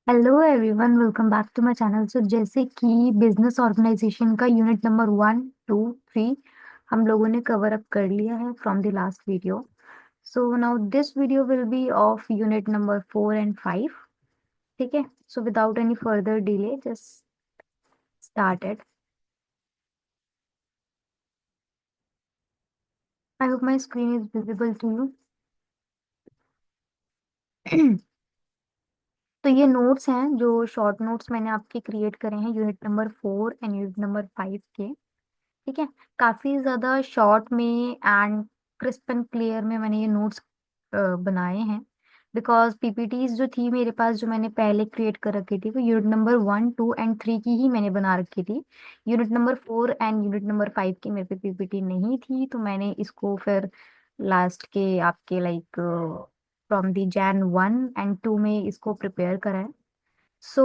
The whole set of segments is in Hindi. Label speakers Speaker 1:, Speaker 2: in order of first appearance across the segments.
Speaker 1: Hello everyone, welcome back to my channel. So जैसे कि बिजनेस ऑर्गेनाइजेशन का यूनिट नंबर 1, 2, 3 हम लोगों ने कवर अप कर लिया है from the last video. So now this video will be of unit number 4 and 5। ठीक है, so without any further delay just started. I hope my screen is visible to you. तो ये नोट्स हैं, जो शॉर्ट नोट्स मैंने आपके क्रिएट करे हैं unit number 4 and unit number 5 के। ठीक है, काफी ज्यादा शॉर्ट में एंड क्रिस्प एंड क्लियर में मैंने ये नोट्स बनाए हैं। बिकॉज पीपीटीज जो थी मेरे पास, जो मैंने पहले क्रिएट कर रखी थी, वो यूनिट नंबर 1, 2 एंड 3 की ही मैंने बना रखी थी। Unit number 4 and unit number 5 की मेरे पे पीपीटी नहीं थी, तो मैंने इसको फिर लास्ट के आपके like from the Jan 1 and 2 में इसको प्रिपेयर करा है। सो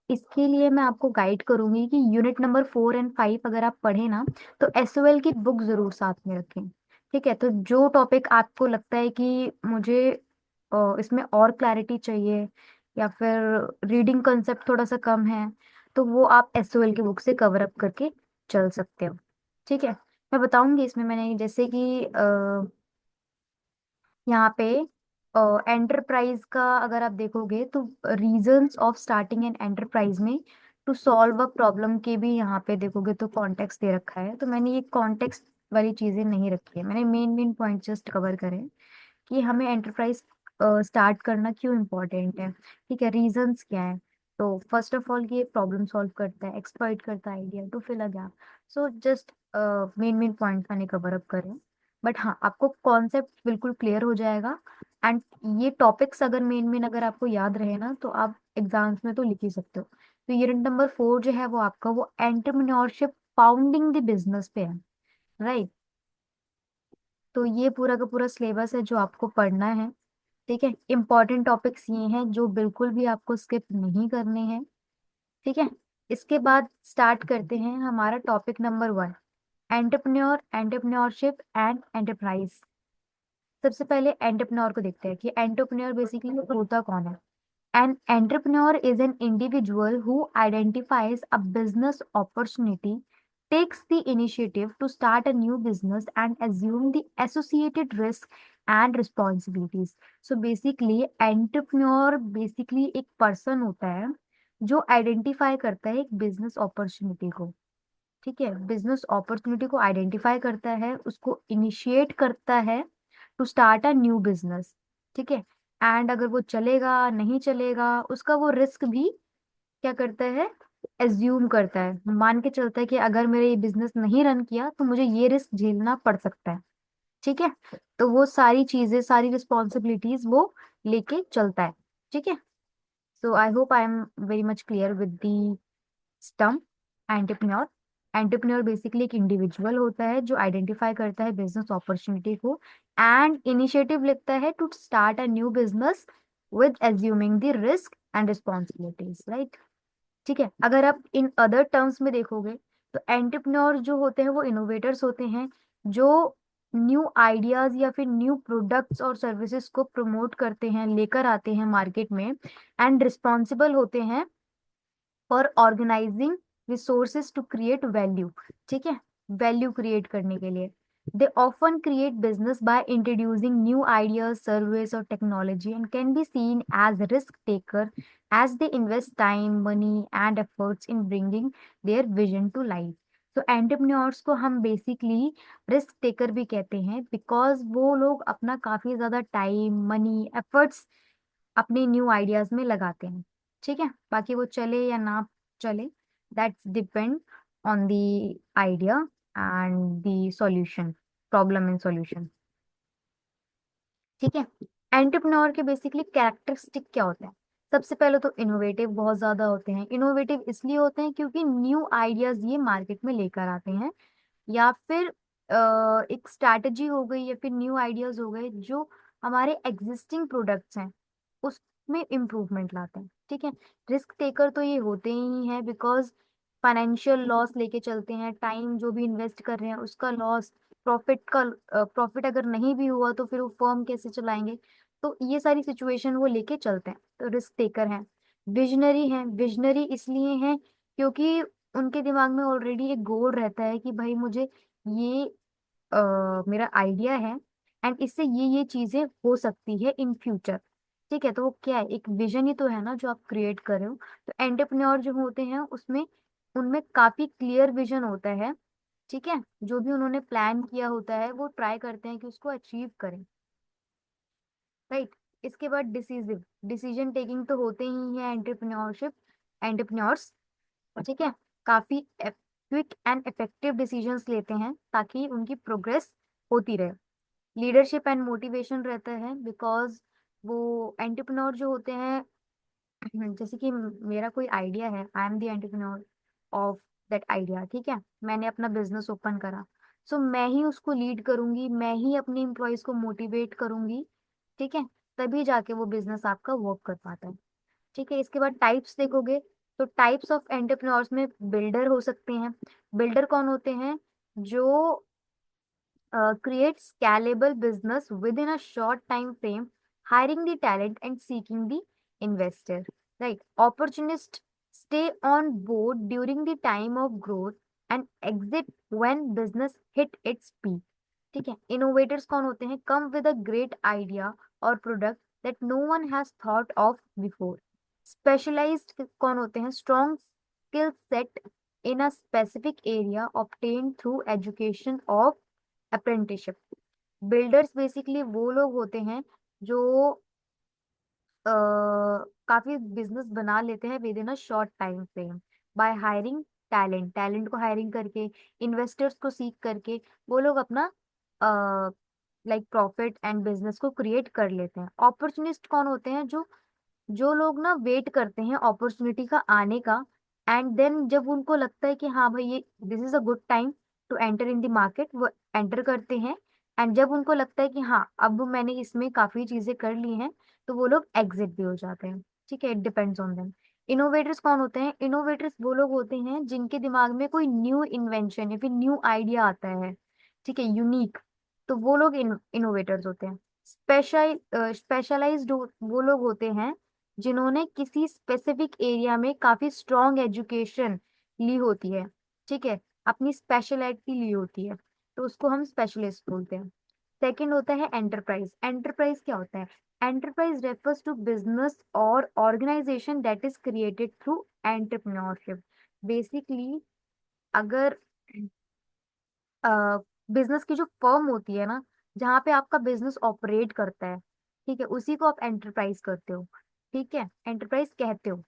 Speaker 1: इसके लिए मैं आपको गाइड करूंगी कि यूनिट नंबर 4 एंड 5 अगर आप पढ़े ना, तो एसओएल की बुक जरूर साथ में रखें। ठीक है, तो जो टॉपिक आपको लगता है कि मुझे इसमें और क्लैरिटी चाहिए, या फिर रीडिंग कंसेप्ट थोड़ा सा कम है, तो वो आप एसओएल की बुक से कवर अप करके चल सकते हो। ठीक है, मैं बताऊंगी इसमें मैंने जैसे कि यहाँ पे एंटरप्राइज का अगर आप देखोगे तो reasons of starting an enterprise में टू सॉल्व अ प्रॉब्लम के भी यहाँ पे देखोगे तो कॉन्टेक्स्ट दे रखा है। तो मैंने ये कॉन्टेक्स्ट वाली चीजें नहीं रखी है, मैंने main main point just cover करे हैं कि हमें एंटरप्राइज स्टार्ट करना क्यों इम्पोर्टेंट है। ठीक है, रीजंस क्या है। तो फर्स्ट ऑफ ऑल ये प्रॉब्लम सॉल्व करता है, एक्सप्लॉइट करता है idea to fill a gap. So just main main point मैंने कवर अप करे। बट हाँ, आपको कॉन्सेप्ट बिल्कुल क्लियर हो जाएगा। एंड ये टॉपिक्स अगर मेन मेन अगर आपको याद रहे ना, तो आप एग्जाम्स में तो लिख ही सकते हो। तो यूनिट नंबर 4 जो है वो आपका वो एंटरप्रेन्योरशिप फाउंडिंग द बिजनेस पे है। राइट, तो ये पूरा का पूरा सिलेबस है जो आपको पढ़ना है। ठीक है, इंपॉर्टेंट टॉपिक्स ये हैं जो बिल्कुल भी आपको स्किप नहीं करने हैं। ठीक है, इसके बाद स्टार्ट करते हैं हमारा topic number 1, entrepreneur, entrepreneurship and enterprise. सबसे पहले एंटरप्रेन्योर को देखते हैं कि एंटरप्रेन्योर बेसिकली होता कौन है। An entrepreneur is an individual who identifies a business opportunity, takes the initiative to start a new business, and assume the associated risk and responsibilities. So basically, entrepreneur basically एक person होता है जो आइडेंटिफाई करता है एक बिजनेस अपॉर्चुनिटी को। ठीक है, बिजनेस अपॉर्चुनिटी को आइडेंटिफाई करता है, उसको इनिशिएट करता है to start a new business. ठीक है, एंड अगर वो चलेगा नहीं चलेगा उसका वो रिस्क भी क्या करता है, एज्यूम करता है, मान के चलता है कि अगर मेरे ये बिजनेस नहीं रन किया तो मुझे ये रिस्क झेलना पड़ सकता है। ठीक है, तो वो सारी चीजें, सारी रिस्पॉन्सिबिलिटीज वो लेके चलता है। ठीक है, so I hope I am very much clear with the stump. Entrepreneur, entrepreneur basically एक इंडिविजुअल होता है जो आइडेंटिफाई करता है बिजनेस अपॉर्चुनिटी को, एंड इनिशिएटिव लेता है to start a new business with assuming the risk and responsibilities. Right, ठीक है, अगर आप इन अदर टर्म्स में देखोगे तो एंटरप्रेन्योर जो होते हैं वो इनोवेटर्स होते हैं, जो न्यू आइडियाज या फिर न्यू प्रोडक्ट्स और सर्विसेज को प्रमोट करते हैं, लेकर आते हैं मार्केट में। एंड रिस्पॉन्सिबल होते हैं for organising resources to create value. ठीक है, वैल्यू क्रिएट करने के लिए they often create business by introducing new ideas, service और technology, and can be seen as risk taker as they invest time, money and efforts in bringing their vision to life. तो एंटरप्रेन्योर्स को हम बेसिकली रिस्क टेकर भी कहते हैं, बिकॉज वो लोग अपना काफी ज्यादा टाइम, मनी, एफर्ट्स अपने न्यू आइडियाज में लगाते हैं। ठीक है, बाकी वो चले या ना चले, that's depend on the idea and the solution, problem and solution. ठीक है, एंटरप्रेन्योर के बेसिकली कैरेक्टरिस्टिक क्या होते हैं। सबसे पहले तो इनोवेटिव बहुत ज्यादा होते हैं। इनोवेटिव इसलिए होते हैं क्योंकि न्यू आइडियाज ये मार्केट में लेकर आते हैं, या फिर एक स्ट्रैटेजी हो गई या फिर न्यू आइडियाज हो गए जो हमारे एग्जिस्टिंग प्रोडक्ट्स हैं उसमें इम्प्रूवमेंट लाते हैं। ठीक है, रिस्क टेकर तो ये होते ही हैं बिकॉज फाइनेंशियल लॉस लेके चलते हैं, टाइम जो भी इन्वेस्ट कर रहे हैं उसका लॉस, प्रॉफिट अगर नहीं भी हुआ तो फिर वो फर्म कैसे चलाएंगे। तो ये सारी सिचुएशन वो लेके चलते हैं, तो रिस्क टेकर हैं। विजनरी हैं। विजनरी इसलिए हैं क्योंकि उनके दिमाग में ऑलरेडी एक गोल रहता है कि भाई मुझे ये मेरा आइडिया है एंड इससे ये चीजें हो सकती है इन फ्यूचर। ठीक है, तो वो क्या है, एक विजन ही तो है ना जो आप क्रिएट कर रहे हो। तो एंटरप्रेन्योर जो होते हैं उसमें उनमें काफी क्लियर विजन होता है। ठीक है, जो भी उन्होंने प्लान किया होता है वो ट्राई करते हैं कि उसको अचीव करें। राइट। इसके बाद डिसीजिव, डिसीजन टेकिंग तो होते ही है एंटरप्रेन्योरशिप, एंटरप्रेन्योर्स। ठीक है, काफी क्विक एंड इफेक्टिव डिसीजंस लेते हैं ताकि उनकी प्रोग्रेस होती रहे। लीडरशिप एंड मोटिवेशन रहता है बिकॉज वो एंटरप्रेन्योर जो होते हैं जैसे कि मेरा कोई आइडिया है, I am the entrepreneur of that idea. ठीक है, मैंने अपना बिजनेस ओपन करा, सो मैं ही उसको लीड करूंगी, मैं ही अपने एम्प्लॉयज को मोटिवेट करूंगी। ठीक है, तभी जाके वो बिजनेस आपका वर्क कर पाता है। ठीक है, इसके बाद टाइप्स देखोगे तो टाइप्स ऑफ एंटरप्रेन्योर्स में बिल्डर हो सकते हैं। बिल्डर कौन होते हैं? जो create scalable business within a short time frame, hiring the talent and seeking the investor. Right. Opportunists stay on board during the time of growth and exit when business hit its peak. ठीक है, इनोवेटर्स कौन होते हैं? Come with a great idea और product that no one has thought of before. Specialised कौन होते हैं? Strong skill set in a specific area obtained through education of apprenticeship. Builders basically वो लोग होते हैं जो काफी बिजनेस बना लेते हैं with in a short time frame by hiring talent, talent को हायरिंग करके, इन्वेस्टर्स को सीख करके वो लोग अपना लाइक प्रॉफिट एंड बिजनेस को क्रिएट कर लेते हैं। अपॉर्चुनिस्ट कौन होते हैं? जो जो लोग ना वेट करते हैं अपॉर्चुनिटी का आने का एंड देन जब उनको लगता है कि हाँ भाई ये this is a good time to enter in the market, वो एंटर करते हैं। एंड जब उनको लगता है कि हाँ अब मैंने इसमें काफी चीजें कर ली हैं तो वो लोग एग्जिट भी हो जाते हैं। ठीक है, it depends on them. Innovators कौन होते हैं? इनोवेटर्स वो लोग होते हैं जिनके दिमाग में कोई न्यू इन्वेंशन या फिर न्यू आइडिया आता है। ठीक है, यूनिक, तो वो लोग इनोवेटर्स होते हैं। स्पेशलाइज्ड वो लोग होते हैं जिन्होंने किसी स्पेसिफिक एरिया में काफी स्ट्रॉन्ग एजुकेशन ली होती है। ठीक है, अपनी स्पेशलिटी ली होती है, तो उसको हम स्पेशलिस्ट बोलते हैं। सेकंड होता है एंटरप्राइज। एंटरप्राइज क्या होता है? एंटरप्राइज रेफर्स टू बिजनेस और organization that is created through entrepreneurship. Basically अगर बिजनेस की जो फर्म होती है ना, जहाँ पे आपका बिजनेस ऑपरेट करता है, ठीक है, उसी को आप एंटरप्राइज करते हो। ठीक है, एंटरप्राइज कहते हो।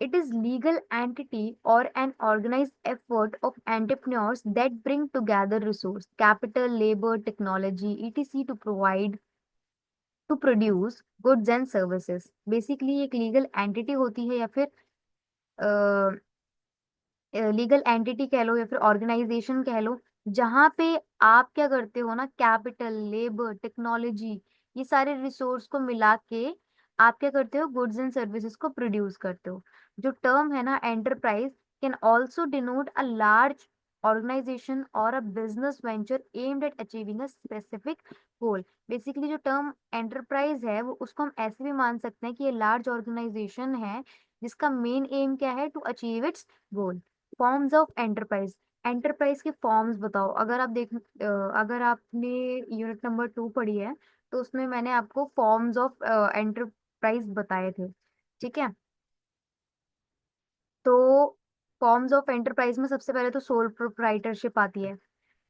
Speaker 1: It is legal entity or an organized effort of entrepreneurs that bring together resource, capital, labor, technology, etc. to produce goods and services. Basically एक legal entity होती है या फिर लीगल एंटिटी कह लो या फिर ऑर्गेनाइजेशन कह लो, जहां पे आप क्या करते हो ना, कैपिटल, लेबर, टेक्नोलॉजी, ये सारे रिसोर्स को मिला के आप क्या करते हो, गुड्स एंड सर्विसेज को प्रोड्यूस करते हो। जो टर्म है ना enterprise can also denote a large organisation और a business venture aimed at achieving a specific goal. Basically जो टर्म एंटरप्राइज है वो उसको हम ऐसे भी मान सकते हैं कि ये लार्ज ऑर्गेनाइजेशन है जिसका मेन एम क्या है, to achieve its goal. Forms of enterprise. Enterprise के फॉर्म्स बताओ। अगर आपने यूनिट नंबर 2 पढ़ी है तो उसमें मैंने आपको फॉर्म्स ऑफ एंटरप्राइज बताए थे। ठीक है, तो फॉर्म्स ऑफ एंटरप्राइज में सबसे पहले तो सोल प्रोप्राइटरशिप आती है।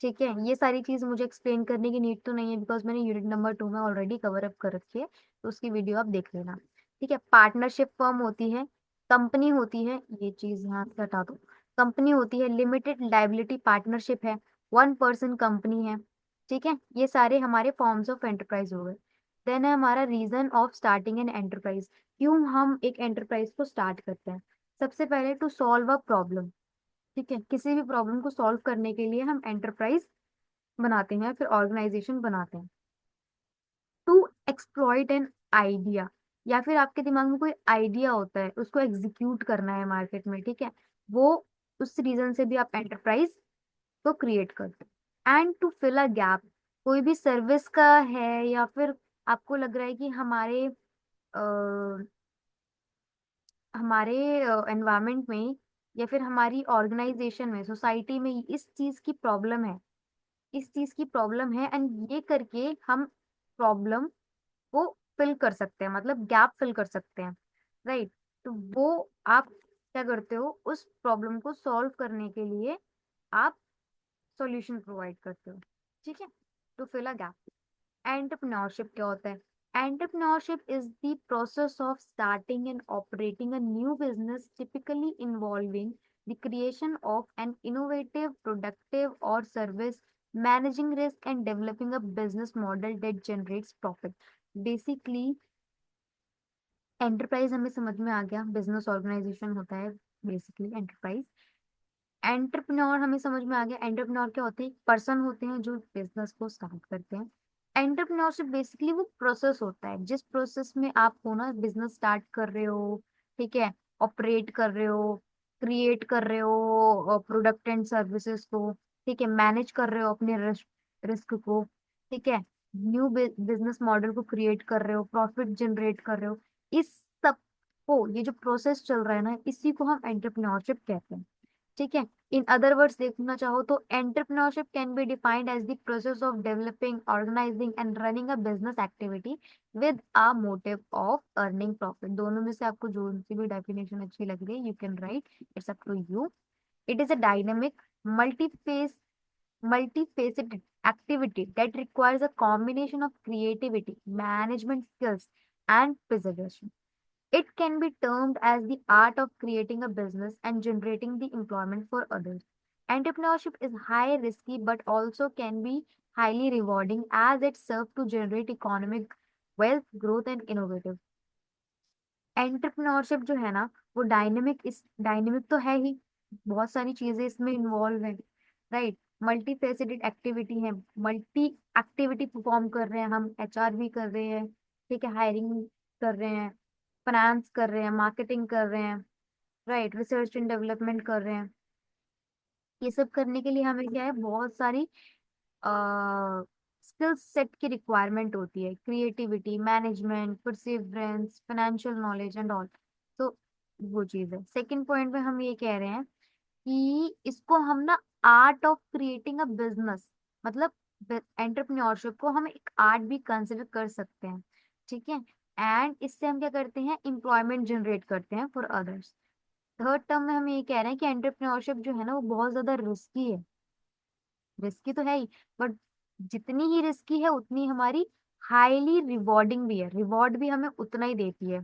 Speaker 1: ठीक है, ये सारी चीज मुझे एक्सप्लेन करने की नीड तो नहीं है बिकॉज मैंने यूनिट नंबर 2 में ऑलरेडी कवर अप कर रखी है, तो उसकी वीडियो आप देख लेना। ठीक है, पार्टनरशिप फर्म होती है, कंपनी होती है, ये चीज यहाँ से हटा दो। कंपनी होती है, लिमिटेड लाइबिलिटी पार्टनरशिप है, वन पर्सन कंपनी है। ठीक है, ये सारे हमारे फॉर्म्स ऑफ एंटरप्राइज हो गए। देन है हमारा reason of starting an enterprise. क्यों हम एक एंटरप्राइज को स्टार्ट करते हैं? सबसे पहले टू सॉल्व अ प्रॉब्लम। ठीक है, किसी भी प्रॉब्लम को सॉल्व करने के लिए हम एंटरप्राइज बनाते हैं, फिर ऑर्गेनाइजेशन बनाते हैं। टू एक्सप्लॉइट एन आइडिया, या फिर आपके दिमाग में कोई आइडिया होता है उसको एग्जीक्यूट करना है मार्केट में। ठीक है, वो उस रीजन से भी आप एंटरप्राइज को क्रिएट करते हैं। And to fill a gap, कोई भी सर्विस का है या फिर आपको लग रहा है कि हमारे हमारे एनवायरनमेंट में या फिर हमारी ऑर्गेनाइजेशन में, सोसाइटी में इस चीज की प्रॉब्लम है, इस चीज की प्रॉब्लम है, एंड ये करके हम प्रॉब्लम को फिल कर सकते हैं, मतलब गैप फिल कर सकते हैं, राइट। तो वो आप क्या करते हो, उस प्रॉब्लम को सॉल्व करने के लिए आप सॉल्यूशन प्रोवाइड करते हो, ठीक है। तो फिल अ गैप। एंटरप्रेन्योरशिप क्या होता है? Entrepreneurship is the process of starting and operating a new business, typically involving the creation of an innovative productive और service, managing risk and developing a business model that generates profit. Basically, enterprise हमें समझ में आ गया, बिजनेस ऑर्गेनाइजेशन होता है बेसिकली एंटरप्राइज। एंटरप्रेन्योर हमें समझ में आ गया, एंटरप्रेन्योर क्या होते हैं? पर्सन होते हैं जो बिजनेस को स्टार्ट करते हैं। एंटरप्रेन्योरशिप बेसिकली वो प्रोसेस होता है जिस प्रोसेस में आप हो ना, बिजनेस स्टार्ट कर रहे हो, ठीक है, ऑपरेट कर रहे हो, क्रिएट कर रहे हो प्रोडक्ट एंड सर्विसेज को, ठीक है, मैनेज कर रहे हो अपने रिस्क को, ठीक है, न्यू बिजनेस मॉडल को क्रिएट कर रहे हो, प्रॉफिट जनरेट कर रहे हो, इस सब को, ये जो प्रोसेस चल रहा है ना, इसी को हम एंटरप्रेन्योरशिप कहते हैं, ठीक है। इन अदर वर्ड्स देखना चाहो तो entrepreneurship can be defined as the process of developing, organizing and running a business activity with a motive of earning profit. दोनों में से आपको जो सी भी डेफिनेशन अच्छी लग रही है, you can write, it's up to you. It is a dynamic, multi-phase, multifaceted activity that requires a combination of creativity, management skills, and preservation. It can be termed as the art of creating a business and generating the employment for others. Entrepreneurship is high risky but also can be highly rewarding as it serves to generate economic wealth, growth and innovative. Entrepreneurship जो है ना, वो डायनेमिक, इस डायनेमिक तो है ही, बहुत सारी चीजें इसमें इन्वॉल्व है, राइट। मल्टी फेसिडेड एक्टिविटी है, मल्टी एक्टिविटी परफॉर्म कर रहे हैं हम, एचआर भी कर रहे हैं, ठीक है, हायरिंग कर रहे हैं, फाइनेंस कर रहे हैं, मार्केटिंग कर रहे हैं, राइट, रिसर्च एंड डेवलपमेंट कर रहे हैं। ये सब करने के लिए हमें क्या है, बहुत सारी स्किल सेट की रिक्वायरमेंट होती है, creativity, management, perseverance, financial knowledge and all. तो वो चीज है। सेकंड पॉइंट में हम ये कह रहे हैं कि इसको हम ना art of creating a business, मतलब एंटरप्रेन्योरशिप को हम एक आर्ट भी कंसिडर कर सकते हैं, ठीक है। एंड इससे हम क्या करते हैं, एम्प्लॉयमेंट जनरेट करते हैं फॉर अदर्स। थर्ड टर्म में हम ये कह रहे हैं कि एंटरप्रेन्योरशिप जो है ना, वो बहुत ज्यादा रिस्की है। रिस्की तो है ही, बट जितनी ही रिस्की है उतनी हमारी हाईली रिवॉर्डिंग भी है, रिवॉर्ड भी हमें उतना ही देती है,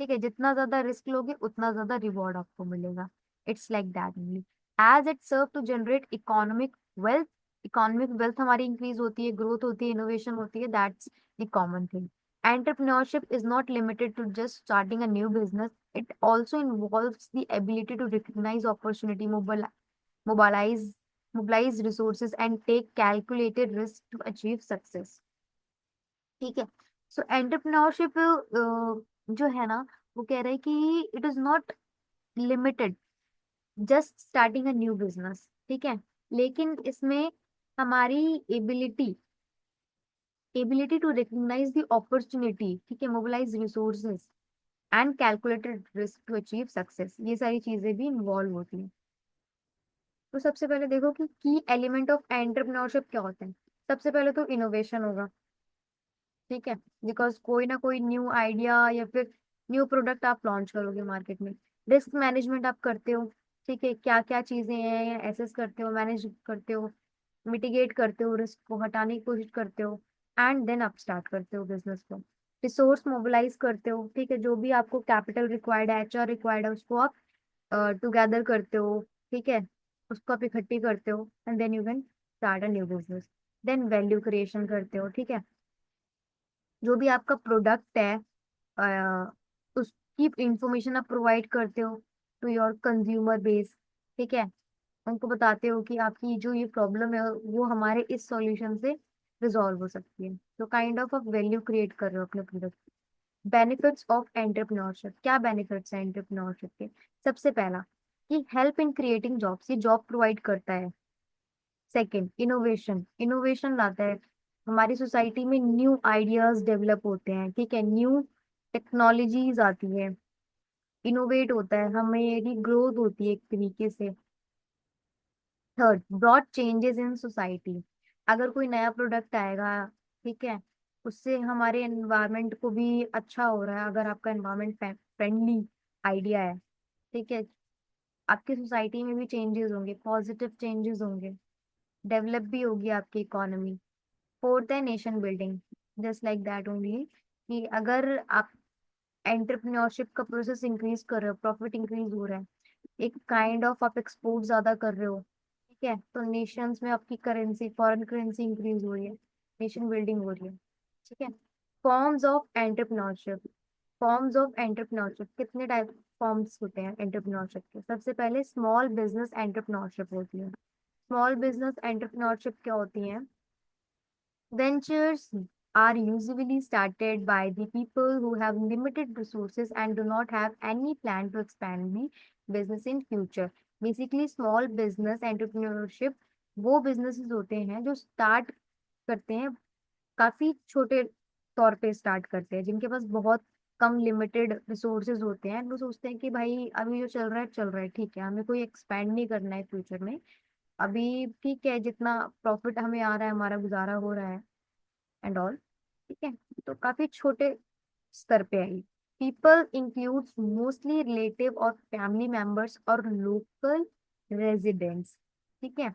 Speaker 1: ठीक है। जितना ज्यादा रिस्क लोगे उतना ज्यादा रिवॉर्ड आपको मिलेगा। It's like that only, as it serve to generate economic wealth. Economic wealth हमारी इंक्रीज होती है, ग्रोथ होती है, इनोवेशन होती है, that's the common thing. Entrepreneurship is not limited to just starting a new business. It also involves the ability to recognize opportunity, mobilize mobilize resources and take calculated risks to achieve success, ठीक है। सो एंटरप्रेन्योरशिप जो है ना, वो कह रहा है कि it is not limited just starting a new business, ठीक है, लेकिन इसमें हमारी ability ability to recognize the opportunity, ठीक है, mobilize resources and calculated risk to achieve success, ये सारी चीजें भी इन्वॉल्व होती हैं। तो सबसे पहले देखो कि की एलिमेंट ऑफ एंटरप्रेन्योरशिप क्या होते हैं। सबसे पहले तो इनोवेशन होगा, ठीक है, बिकॉज कोई ना कोई न्यू आइडिया या फिर न्यू प्रोडक्ट आप लॉन्च करोगे मार्केट में। रिस्क मैनेजमेंट आप करते हो, ठीक है, क्या क्या चीजें हैं, एसेस करते हो, मैनेज करते हो, मिटिगेट करते हो, रिस्क को हटाने की कोशिश करते हो, एंड देन आप स्टार्ट करते हो बिजनेस को। रिसोर्स मोबिलाइज करते हो, ठीक है, जो भी आपको कैपिटल रिक्वायर्ड है, एचआर रिक्वायर्ड है, उसको आप टुगेदर करते हो, ठीक है, उसको आप इकट्ठी करते हो, and then you can start a new business. Then value creation करते हो, ठीक है, जो भी आपका प्रोडक्ट है उसकी इंफॉर्मेशन आप प्रोवाइड करते हो टू योर कंज्यूमर बेस, ठीक है, उनको बताते हो कि आपकी जो ये प्रॉब्लम है वो हमारे इस सॉल्यूशन से रिजॉल्व हो सकती है। तो काइंड ऑफ आप वैल्यू क्रिएट कर रहे हो अपने प्रोडक्ट। बेनिफिट्स ऑफ एंटरप्रेन्योरशिप, क्या बेनिफिट्स हैं एंटरप्रेन्योरशिप के? सबसे पहला कि हेल्प इन क्रिएटिंग जॉब्स, ये जॉब प्रोवाइड करता है। सेकंड, इनोवेशन, इनोवेशन लाता है, हमारी सोसाइटी में न्यू आइडियाज डेवलप होते हैं, ठीक है, न्यू टेक्नोलॉजीज आती है, इनोवेट होता है, हमेरी ग्रोथ होती है एक तरीके से। Third, broad changes in society. अगर कोई नया प्रोडक्ट आएगा, ठीक है, उससे हमारे एनवायरनमेंट को भी अच्छा हो रहा है, अगर आपका एनवायरनमेंट फ्रेंडली आइडिया है, ठीक है, आपकी सोसाइटी में भी चेंजेस होंगे, पॉजिटिव चेंजेस होंगे, डेवलप भी होगी आपकी इकोनॉमी। फोर्थ है nation building, just like that only, कि अगर आप एंटरप्रेन्योरशिप का प्रोसेस इंक्रीज कर रहे हो, प्रॉफिट इंक्रीज हो रहा है, एक काइंड ऑफ आप एक्सपोर्ट ज्यादा कर रहे हो, ठीक है, तो नेशंस में आपकी करेंसी, फॉरेन करेंसी इंक्रीज हो रही है, नेशन बिल्डिंग हो रही है, ठीक है। Forms of entrepreneurship. Forms of entrepreneurship, कितने टाइप फॉर्म्स होते हैं एंटरप्रेन्योरशिप के? सबसे पहले स्मॉल बिजनेस एंटरप्रेन्योरशिप होती है। स्मॉल बिजनेस एंटरप्रेन्योरशिप क्या होती है? Ventures are usually started by the people who have limited resources and do not have any plan to expand the business in future. Basically, small business entrepreneurship वो businesses होते हैं जो start करते हैं, काफी छोटे तौर पे स्टार्ट करते हैं, जिनके पास बहुत कम लिमिटेड रिसोर्सेज होते हैं। वो सोचते हैं कि भाई अभी जो चल रहा है चल रहा है, ठीक है, हमें कोई एक्सपैंड नहीं करना है फ्यूचर में, अभी ठीक है, जितना प्रॉफिट हमें आ रहा है, हमारा गुजारा हो रहा है एंड ऑल, ठीक है। तो काफी छोटे स्तर पे आई। पीपल इंक्लूड्स मोस्टली रिलेटिव और फैमिली मेंबर्स और लोकल रेजिडेंट्स, ठीक है।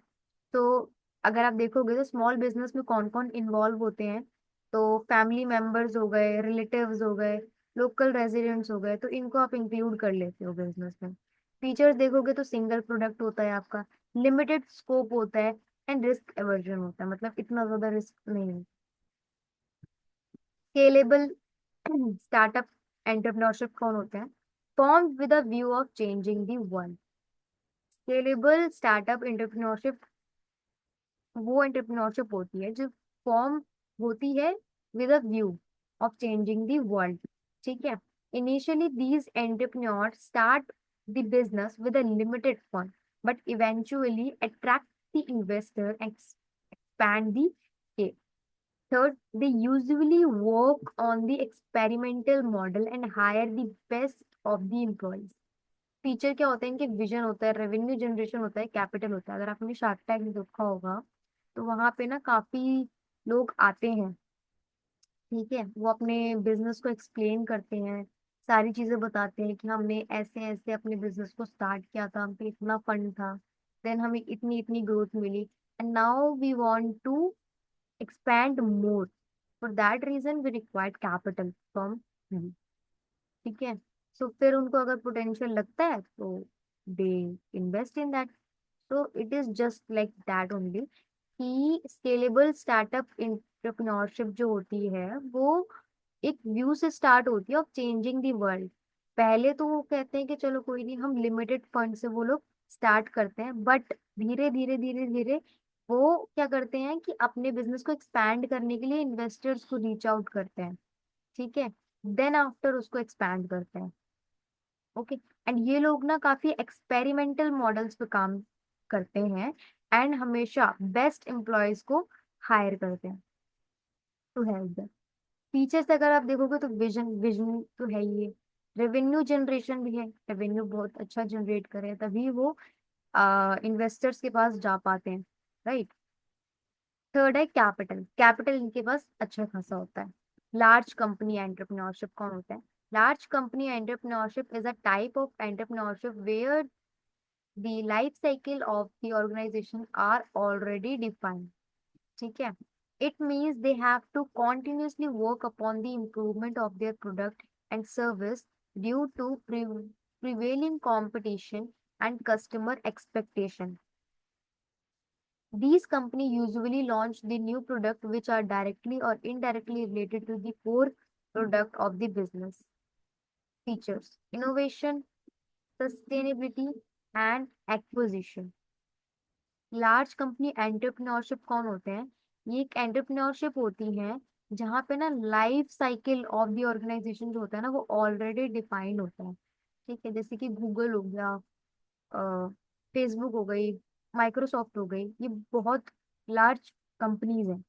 Speaker 1: तो अगर आप देखोगे तो स्मॉल बिजनेस में कौन कौन इन्वॉल्व होते हैं, तो फैमिली मेंबर्स हो गए, रिलेटिव्स हो गए, लोकल रेजिडेंट्स हो गए, तो इनको आप इंक्लूड कर लेते हो बिजनेस में। फीचर्स देखोगे तो सिंगल प्रोडक्ट होता है आपका, लिमिटेड स्कोप होता है, एंड रिस्क एवर्जन होता है, मतलब इतना ज्यादा रिस्क नहीं है। स्केलेबल स्टार्टअप एंटरप्रेन्योरशिप कौन होते हैं? Form with a view of changing the world. Scalable startup entrepreneurship वो एंटरप्रेन्योरशिप होती है जो फॉर्म होती है with a view of changing the world, ठीक है। Initially these entrepreneur start the business with a limited fund, but eventually attract the investor, expand the scale. Third, they usually work on the experimental model and hire the best of the employees. Feature क्या होते हैं इनके? विजन होता है, रेवेन्यू जनरेशन होता है, कैपिटल होता है। अगर आपने शार्क टैंक देखा होगा तो वहां पे ना काफी लोग आते हैं, ठीक है, वो अपने बिजनेस को एक्सप्लेन करते हैं, सारी चीजें बताते हैं कि हमने ऐसे ऐसे अपने बिजनेस को स्टार्ट किया था, हम पे इतना फंड था, देन हमें इतनी इतनी ग्रोथ मिली, and now we want to expand more. For that reason, we required capital from him. ठीक है। सो फिर उनको अगर पोटेंशियल लगता है तो दे इन्वेस्ट इन दैट। तो it is just like that only, कि स्केलेबल स्टार्टअप एंटरप्रेन्योरशिप जो होती है वो एक व्यू से स्टार्ट होती है ऑफ चेंजिंग द वर्ल्ड। पहले तो वो कहते हैं कि चलो कोई नहीं, हम लिमिटेड फंड से वो लोग स्टार्ट करते हैं, बट धीरे धीरे धीरे धीरे वो क्या करते हैं कि अपने बिजनेस को एक्सपैंड करने के लिए इन्वेस्टर्स को रीच आउट करते हैं, ठीक है, देन आफ्टर उसको एक्सपैंड करते हैं। ओके। एंड ये लोग ना काफी एक्सपेरिमेंटल मॉडल्स पे काम करते हैं, एंड हमेशा बेस्ट एम्प्लॉयज को हायर करते हैं टू हेल्प देम। फीचर्स अगर आप देखोगे तो विजन, विजन तो है ही है, रेवेन्यू जनरेशन भी है, रेवेन्यू बहुत अच्छा जनरेट करे तभी वो इन्वेस्टर्स के पास जा पाते हैं, राइट। थर्ड है कैपिटल। कैपिटल इनके पास अच्छा खासा होता है। लार्ज कंपनी एंटरप्रेन्योरशिप कौन होता है? Large company entrepreneurship is a type of entrepreneurship where the life cycle of the organization are already defined, ठीक है। It means they have to continuously work upon the improvement of their product and service due to prevailing competition and customer expectation. These companies usually launch the new product which are directly or indirectly related to the core product of the business. Features: innovation, sustainability, and acquisition. Large company entrepreneurship कौन होते हैं? ये एक एंटरप्रेन्योरशिप होती है जहाँ पे ना life cycle of the organization जो होता है ना वो ऑलरेडी डिफाइंड होता है, ठीक है। जैसे कि गूगल हो गया, फेसबुक हो गई, माइक्रोसॉफ्ट हो गई, ये बहुत लार्ज कंपनीज हैं,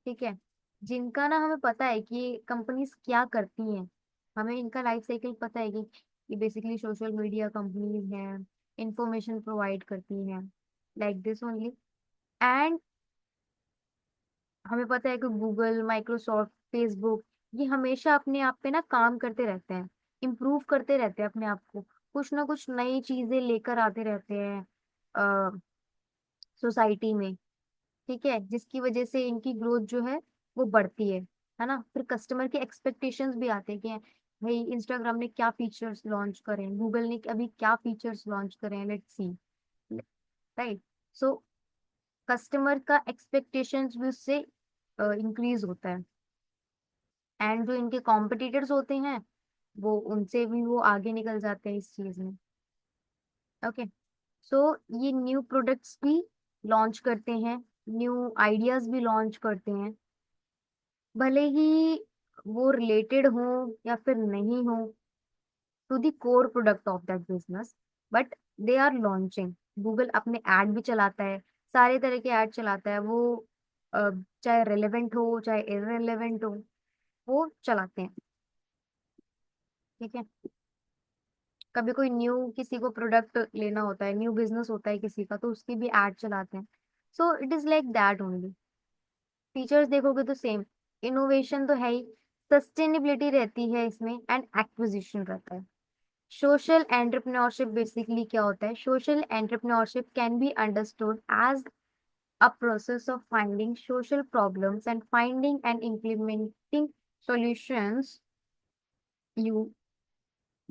Speaker 1: ठीक है, जिनका ना हमें पता है कि ये कंपनीज क्या करती हैं, हमें इनका लाइफ साइकिल पता है कि ये बेसिकली सोशल मीडिया कंपनीज हैं, इंफॉर्मेशन प्रोवाइड करती हैं, लाइक दिस ओनली। एंड हमें पता है कि गूगल, माइक्रोसॉफ्ट, फेसबुक, ये हमेशा अपने आप पे ना काम करते रहते हैं, इम्प्रूव करते रहते हैं अपने आप को, कुछ ना कुछ नई चीजें लेकर आते रहते हैं सोसाइटी में। ठीक है, जिसकी वजह से इनकी ग्रोथ जो है वो बढ़ती है ना। फिर कस्टमर के एक्सपेक्टेशंस भी आते हैं कि भाई इंस्टाग्राम ने क्या फीचर्स लॉन्च करे हैं, गूगल ने अभी क्या फीचर्स लॉन्च करे हैं, let's see. Right. So customer का एक्सपेक्टेशंस भी उससे इंक्रीज होता है। एंड जो इनके कॉम्पिटिटर्स होते हैं, वो उनसे भी वो आगे निकल जाते हैं इस चीज में। ओके। सो ये न्यू प्रोडक्ट्स भी लॉन्च करते हैं, न्यू आइडियाज भी लॉन्च करते हैं, भले ही वो रिलेटेड हो या फिर नहीं हो to the core product of that business, but they are launching. Google अपने ऐड भी चलाता है, सारे तरह के ऐड चलाता है वो, चाहे रेलेवेंट हो चाहे इररेलेवेंट हो, वो चलाते हैं। ठीक है। कभी कोई न्यू किसी को प्रोडक्ट लेना होता है, न्यू बिजनेस होता है किसी का, तो उसकी भी ऐड चलाते हैं। So it is like that only. Features देखोगे तो सेम, इनोवेशन तो है ही, सस्टेनेबिलिटी रहती है इसमें, एंड एक्विजिशन रहता है। सोशल एंटरप्रेन्योरशिप बेसिकली क्या होता है? Social entrepreneurship can be understood as a process of finding social problems and finding and implementing solutions. You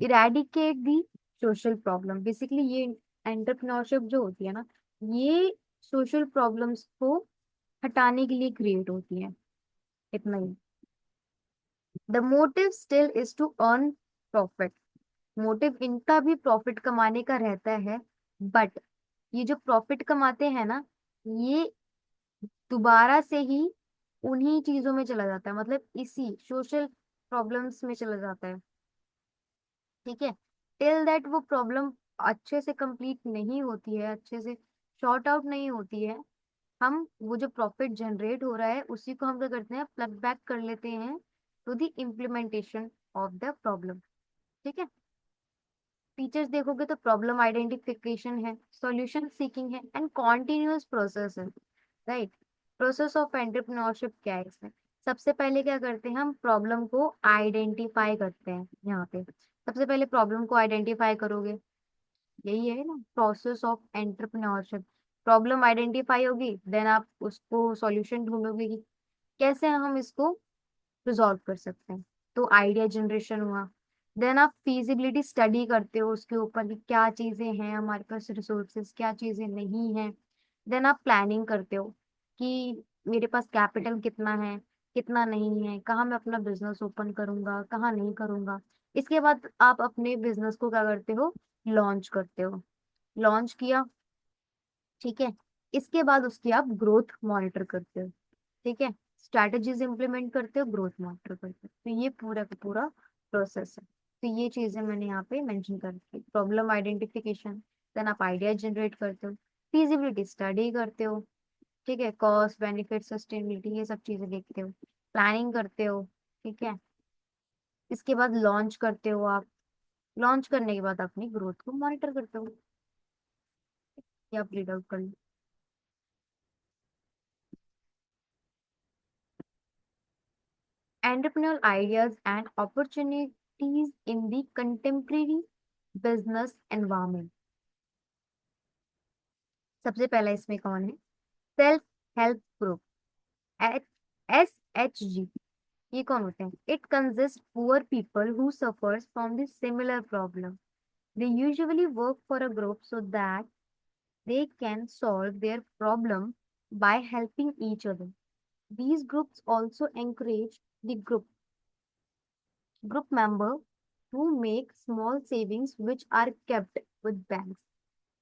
Speaker 1: eradicate the social problem, basically ये एंटरप्रेन्योरशिप जो होती है ना, ये सोशल प्रॉब्लम्स को हटाने के लिए क्रिएट होती है, इतना ही। The motive still is to earn profit. Motive इनका भी प्रॉफिट कमाने का रहता है, बट ये जो प्रॉफिट कमाते हैं ना, ये दोबारा से ही उन्हीं चीजों में चला जाता है, मतलब इसी सोशल प्रॉब्लम्स में चला जाता है। ठीक है। टिल दैट वो प्रॉब्लम अच्छे से कंप्लीट नहीं होती है, अच्छे से शॉर्ट आउट नहीं होती है, हम वो जो प्रॉफिट जनरेट हो रहा है उसी को हम क्या करते हैं, प्लग बैक कर लेते हैं to the implementation of the problem. ठीक है। फीचर्स देखोगे तो प्रॉब्लम आइडेंटिफिकेशन है, सॉल्यूशन सीकिंग है, एंड कॉन्टिन्यूअस प्रोसेस है। राइट। प्रोसेस ऑफ एंटरप्रेन्योरशिप क्या है इसमें? सबसे पहले क्या करते हैं, हम प्रॉब्लम को आइडेंटिफाई करते हैं। यहाँ पे सबसे पहले प्रॉब्लम को आइडेंटिफाई करोगे, यही है ना process of entrepreneurship. Problem identify होगी, देन आप उसको सॉल्यूशन ढूंढोगे कि कैसे हम इसको रिजॉल्व कर सकते हैं। तो आइडिया जनरेशन हुआ। देन आप फीजिबिलिटी स्टडी करते हो उसके ऊपर कि क्या चीजें हैं हमारे पास, रिसोर्सेज क्या चीजें नहीं हैं। देन आप प्लानिंग करते हो कि मेरे पास कैपिटल कितना है, कितना नहीं है, कहाँ मैं अपना बिजनेस ओपन करूंगा, कहाँ नहीं करूंगा। इसके बाद आप अपने बिजनेस को क्या करते हो, लॉन्च करते हो। लॉन्च किया, ठीक है। इसके बाद उसकी आप ग्रोथ मॉनिटर करते हो। ठीक है। स्ट्रैटेजीज इंप्लीमेंट करते हो, ग्रोथ मॉनिटर करते हो, तो ये पूरा का पूरा प्रोसेस है। तो ये चीजें मैंने यहाँ पे मेंशन कर दी। प्रॉब्लम आइडेंटिफिकेशन, देन आप आइडिया जनरेट करते हो, फीजिबिलिटी स्टडी करते हो, ठीक है, कॉस्ट बेनिफिट सस्टेनेबिलिटी ये सब चीजें देखते हो, प्लानिंग करते हो। ठीक है। इसके बाद लॉन्च करते हो आप। लॉन्च करने के बाद अपनी ग्रोथ को मॉनिटर करते हो। ये आप रीड आउट कर लो। Entrepreneurial ideas and opportunities in the contemporary business environment। सबसे पहला इसमें कौन है? Self help group, SHG। ये कौन होते हैं? It consist poor people who suffers from the similar problem. They usually work for a group so that they can solve their problem by helping each other. These groups also encourage the group member to make small savings which are kept with banks.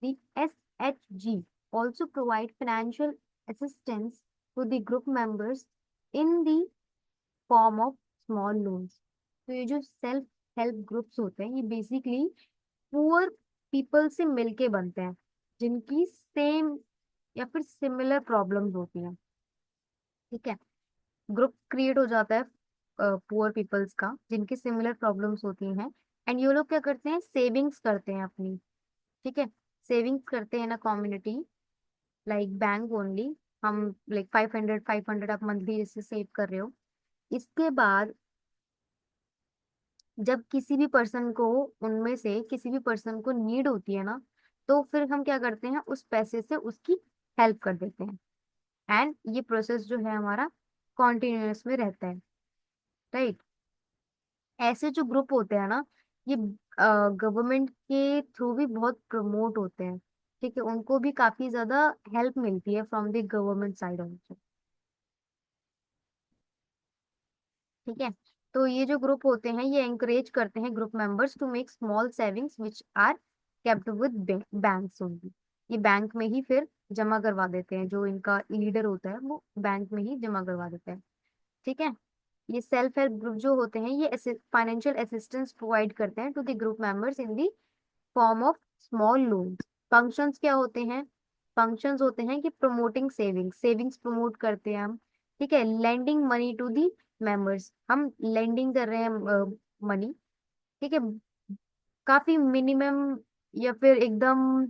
Speaker 1: The SHG also provide financial assistance to the group members in the form of small loans. तो ये जो सेल्फ हेल्प ग्रुप्स होते हैं, ये बेसिकली पुअर पीपल से मिलके बनते हैं, जिनकी सेम या फिर सिमिलर प्रॉब्लम्स होती हैं। ठीक है। ग्रुप क्रिएट हो जाता है पुअर पीपल्स का, जिनकी सिमिलर प्रॉब्लम्स होती हैं। एंड ये लोग क्या करते हैं, सेविंग्स करते हैं अपनी। ठीक है, सेविंग्स करते हैं ना कम्युनिटी, लाइक बैंक ओनली। हम लाइक 500 आप मंथली जैसे सेव कर रहे हो। इसके बाद जब किसी भी पर्सन को, उनमें से किसी भी पर्सन को नीड होती है ना, तो फिर हम क्या करते हैं, उस पैसे से उसकी हेल्प कर देते हैं। एंड ये प्रोसेस जो है हमारा कॉन्टिन्यूस में रहता है। राइट। ऐसे जो ग्रुप होते हैं ना, ये गवर्नमेंट के थ्रू भी बहुत प्रमोट होते हैं। ठीक है, उनको भी काफी ज्यादा हेल्प मिलती है from the government side also. ठीक है, तो ये जो ग्रुप होते हैं ये एंकरेज करते हैं group members to make small savings which are kept with banks only. ये बैंक में ही फिर जमा करवा देते हैं, जो इनका लीडर होता है वो बैंक में ही जमा करवा देता है। ठीक है, ये सेल्फ हेल्प ग्रुप जो होते हैं ये फाइनेंशियल असिस्टेंस प्रोवाइड करते हैं to the group members in the form of small loans. Functions क्या होते हैं, फंक्शंस होते हैं कि प्रमोटिंग सेविंग्स, सेविंग्स प्रमोट करते हैं हम। ठीक है, lending money to the members, हम लेंडिंग कर रहे हैं मनी। ठीक है, काफी मिनिमम या फिर एकदम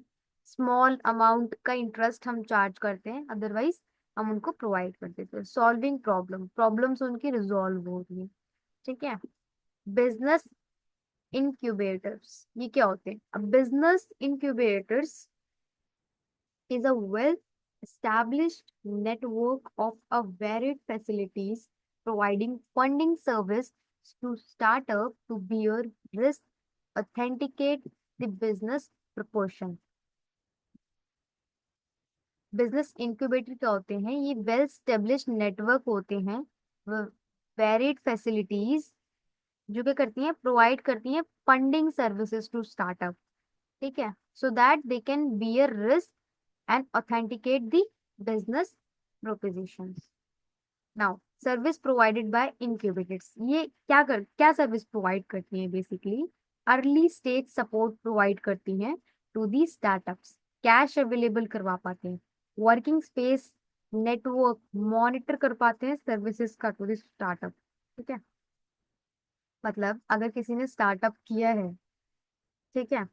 Speaker 1: स्मॉल अमाउंट का इंटरेस्ट हम चार्ज करते हैं, अदरवाइज हम उनको प्रोवाइड कर देते हैं। सॉल्विंग प्रॉब्लम्स उनकी रिजॉल्व हो रही है। ठीक है, बिजनेस incubators, ये क्या होते हैं? अब business incubators is a well established network of a varied facilities providing funding service to startup to bear risk, authenticate the business proportion। Business incubator क्या होते हैं, ये वेल स्टेब्लिश्ड नेटवर्क होते हैं, वेरिड फैसिलिटीज जो क्या करती हैं, प्रोवाइड करती हैं फंडिंग सर्विसेज टू स्टार्टअप। ठीक है, so that they can bear risk and authenticate the business propositions. Now service provided by incubators, ये क्या सर्विस प्रोवाइड करती हैं basically? Early stage support provide करती हैं to the startups, cash available करवा पाते हैं, वर्किंग स्पेस, नेटवर्क मॉनिटर कर पाते हैं सर्विसेज का टू दी स्टार्टअप। ठीक है, मतलब अगर किसी ने स्टार्टअप किया है, ठीक है,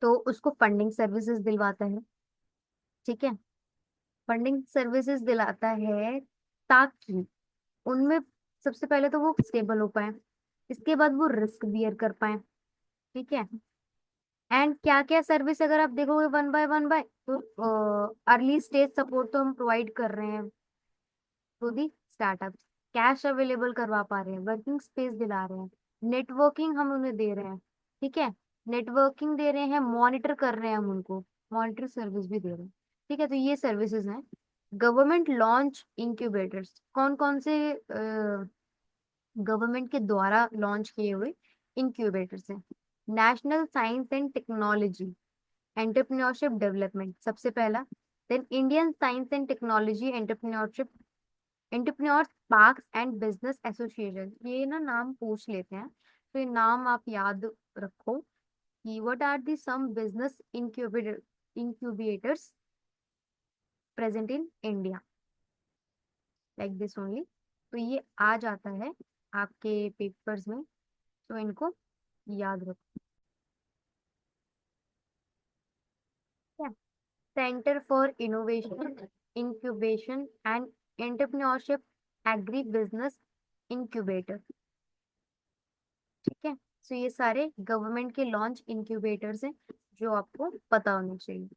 Speaker 1: तो उसको फंडिंग सर्विसेज दिलवाता है। ठीक है, फंडिंग सर्विसेज दिलाता है ताकि उनमें सबसे पहले तो वो स्टेबल हो पाए, इसके बाद वो रिस्क बियर कर पाए। ठीक है, एंड क्या क्या सर्विस अगर आप देखोगे वन बाय तो अर्ली स्टेज सपोर्ट तो हम प्रोवाइड कर रहे हैं to the startup, cash available करवा पा रहे हैं, वर्किंग स्पेस दिला रहे हैं, नेटवर्किंग हम उन्हें दे रहे हैं। ठीक है, नेटवर्किंग दे रहे हैं, मॉनिटर कर रहे हैं हम उनको, मॉनिटर सर्विस भी दे रहे हैं। ठीक है, तो ये सर्विसेज हैं। गवर्नमेंट लॉन्च इंक्यूबेटर्स, कौन कौन से गवर्नमेंट के द्वारा लॉन्च किए हुए इंक्यूबेटर्स हैं? National science and technology entrepreneurship development सबसे पहला, then Indian science and technology entrepreneurship, entrepreneurs parks and business association. ये ना नाम पूछ लेते हैं, तो ये नाम आप याद रखो कि what are the some business incubators present in India, like this only. तो ये आ जाता है आपके पेपर्स में, तो इनको याद रखो। Centre for innovation incubation and entrepreneurship, agri business incubator. ठीक है, सो ये सारे गवर्नमेंट के लॉन्च इंक्यूबेटर्स हैं जो आपको पता होने चाहिए।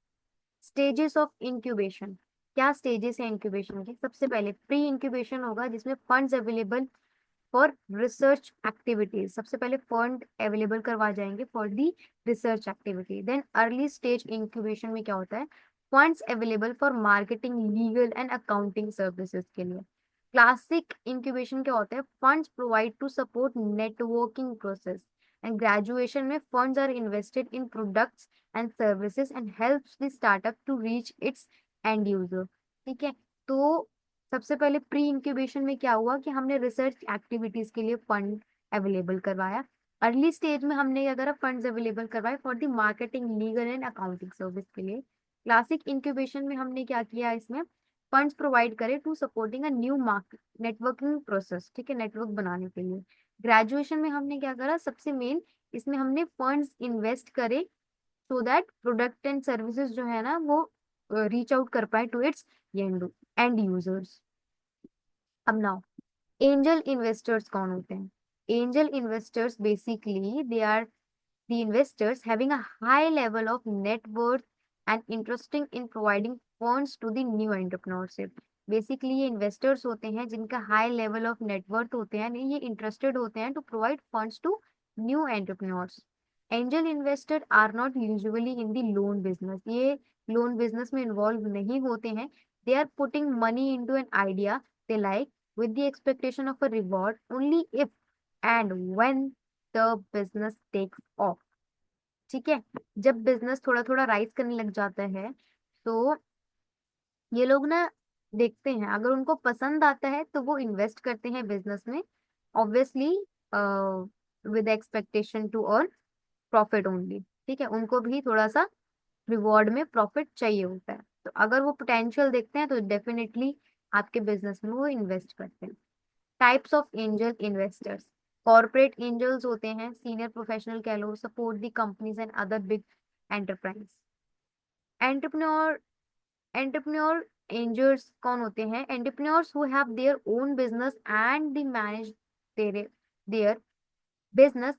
Speaker 1: स्टेजेस ऑफ इंक्यूबेशन, क्या स्टेजेस है इंक्यूबेशन के? सबसे पहले प्री इंक्यूबेशन होगा जिसमें funds available for research activities, सबसे पहले फंड अवेलेबल करवा जाएंगे for the research activity. Then early stage incubation में क्या होता है, funds available for marketing, legal and accounting services के लिए। क्लासिक इंक्यूबेशन क्या होता है, funds provide to support networking process, and graduation में funds are invested in products and services and helps the startup to reach its end user. ठीक है, तो सबसे पहले प्री इंक्यूबेशन में क्या हुआ कि हमने रिसर्च एक्टिविटीज के लिए फंड अवेलेबल करवाया। अर्ली स्टेज में हमने अगर फंड्स अवेलेबल करवाए for the marketing, legal and accounting service के लिए। क्लासिक इंक्यूबेशन में हमने क्या किया इसमें, फंड्स प्रोवाइड करे to supporting a new market networking process, ठीक है, नेटवर्क बनाने के लिए। ग्रेजुएशन में हमने क्या करा, सबसे मेन इसमें हमने फंड्स इन्वेस्ट करे so that product and services जो है ना वो रीच आउट कर पाए टू इट्स एंड यूजर्स। अब नाउ एंजल इन्वेस्टर्स कौन होते हैं? Angel investors basically they are the investors having a high level of net worth and interesting in providing funds to the new entrepreneurship। Basically ये इन्वेस्टर्स होते हैं जिनका हाई लेवल ऑफ नेटवर्थ होते हैं, ये इंटरेस्टेड होते हैं to provide funds to new entrepreneurs. Angel investor are not usually in the loan business, ये लोन बिजनेस में इन्वॉल्व नहीं होते हैं। They are putting money into an idea they like with the expectation of a reward only if and when the business takes off। ठीक है, जब बिजनेस थोड़ा थोड़ा राइज करने लग जाता है तो ये लोग ना देखते हैं, अगर उनको पसंद आता है तो वो इन्वेस्ट करते हैं बिजनेस में, obviously with expectation to earn profit only. ठीक है, उनको भी थोड़ा सा रिवॉर्ड में प्रॉफिट चाहिए होता है, तो अगर वो पोटेंशियल देखते हैं तो डेफिनेटली आपके बिजनेस में वो इन्वेस्ट करते हैं। Types of angel investors, corporate angels होते हैं, सीनियर प्रोफेशनल कह लो, support the companies and other big enterprise. Entrepreneur entrepreneur angels कौन होते हैं? Entrepreneurs who have their own business and they manage their business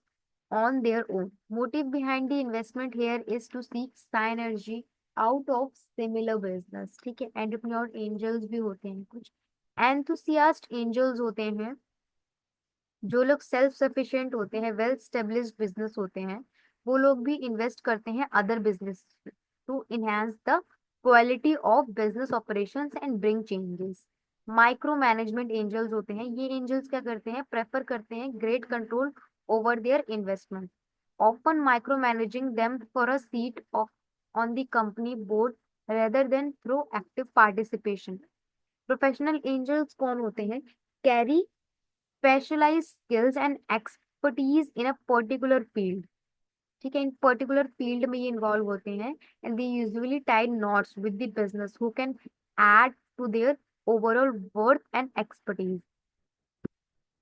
Speaker 1: on their own. Motive behind the investment here is to seek synergy out of similar business। ठीक है, एंटरप्रेन्योर एंजल्स भी होते हैं कुछ। एंथुसियास्ट एंजल्स होते हैं जो लोग सेल्फ सफिशिएंट होते हैं, वेल स्टेब्लिश्ड बिजनेस होते हैं, वो लोग भी इन्वेस्ट करते हैं other business to enhance the quality of business operations and bring changes. Micro management angels होते हैं, ये एंजल्स क्या करते हैं, प्रेफर करते हैं great control over their investment, often micromanaging them for a seat of on the company board rather than through active participation। Professional angels कौन होते हैं? Carry specialise skills and expertise in a particular field. ठीक है, इन पर्टिकुलर फील्ड में ये इन्वॉल्व होते हैं and they usually tie knots with the business who can add to their overall worth and expertise.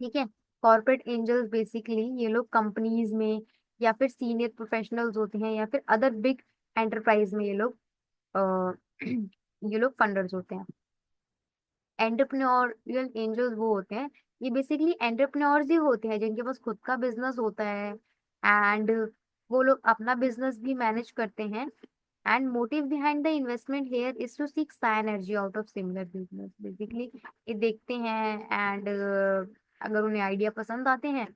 Speaker 1: ठीक है, कॉर्पोरेट एंजल्स बेसिकली ये लोग कंपनीज में या फिर सीनियर प्रोफेशनल्स होते हैं या फिर अदर बिग एंटरप्राइज में अ, ये लोग फंडर्स होते हैं। एंटरप्रेन्योरियल एंजल्स वो होते हैं, ये बेसिकली एंटरप्रेन्योर्स ही होते हैं जिनके पास खुद का बिजनेस होता है एंड वो लोग अपना बिजनेस भी मैनेज करते हैं। And motive behind the investment here is to seek synergy out of similar business. Basically ये देखते हैं एंड अगर उन्हें आइडिया पसंद आते हैं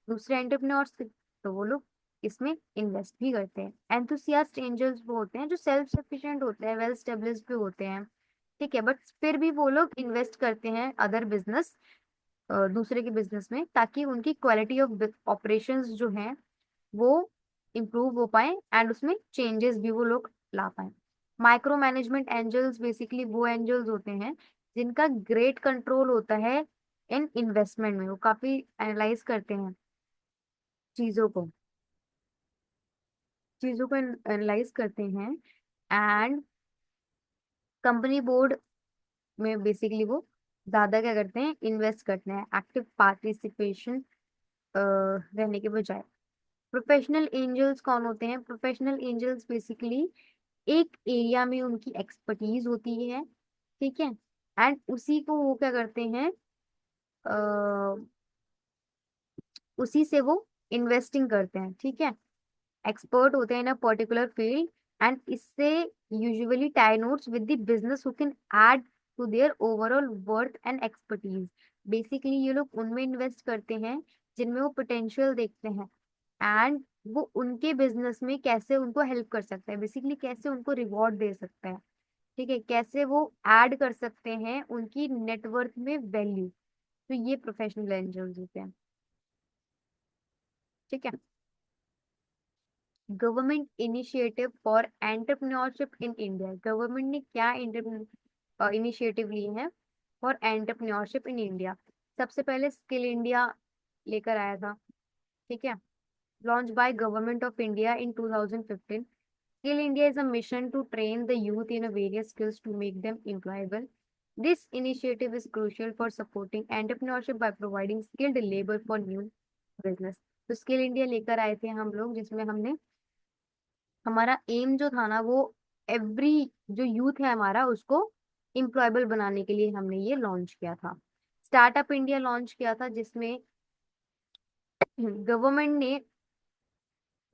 Speaker 1: दूसरे एंटरप्रेन्योर्स के तो वो लोग इसमें इन्वेस्ट भी करते हैं। एंथुसियास्ट एंजल्स वो होते हैं जो सेल्फ सफिशिएंट होते हैं, वेल स्टेब्लिश्ड भी होते हैं। ठीक है, बट फिर भी वो लोग इन्वेस्ट करते हैं अदर बिजनेस, दूसरे के बिजनेस में, ताकि उनकी क्वालिटी ऑफ ऑपरेशंस जो हैं वो इम्प्रूव हो पाए एंड उसमें चेंजेस भी वो लोग ला पाए। माइक्रो मैनेजमेंट एंजल्स बेसिकली वो एंजल्स होते हैं जिनका ग्रेट कंट्रोल होता है इन इन्वेस्टमेंट में, वो काफी एनालाइज करते हैं चीजों को चीजों को एनालाइज करते हैं एंड कंपनी बोर्ड में बेसिकली वो ज्यादा क्या करते हैं, इन्वेस्ट करते हैं, एक्टिव पार्टिसिपेशन रहने के बजाय। प्रोफेशनल एंजल्स कौन होते हैं? प्रोफेशनल एंजल्स बेसिकली एक एरिया में उनकी एक्सपर्टीज होती है, ठीक है, एंड उसी को वो क्या करते हैं, अ, उसी से वो इन्वेस्टिंग करते हैं। ठीक है, एक्सपर्ट होते हैं in a particular field and इससे usually tie knots with the business who can add to their overall worth and expertise. Basically ये लोग उनमें इन्वेस्ट करते हैं जिनमें वो पोटेंशियल देखते हैं एंड वो उनके बिजनेस में कैसे उनको हेल्प कर सकता है, बेसिकली कैसे उनको रिवॉर्ड दे सकता है। ठीक है, कैसे वो ऐड कर सकते हैं उनकी नेटवर्क में वैल्यू, तो ये प्रोफेशनल एंजल्स होते हैं। ठीक है, government initiative for entrepreneurship in India, government ने क्या इनिशिएटिव लिए हैं फॉर एंटरप्रेन्योरशिप इन इंडिया? सबसे पहले स्किल इंडिया लेकर आया था। ठीक है, launched by Government of India in 2015। Skill India is a mission to train the youth in a various skills to make them employable। This initiative is crucial for supporting entrepreneurship by providing skilled labor for new business. तो स्किल इंडिया लेकर आए थे हम लोग, जिसमें हमने हमारा एम जो था ना वो एवरी जो यूथ है हमारा उसको एम्प्लॉयबल बनाने के लिए हमने ये लॉन्च किया था। स्टार्टअप इंडिया लॉन्च किया था, जिसमें गवर्नमेंट ने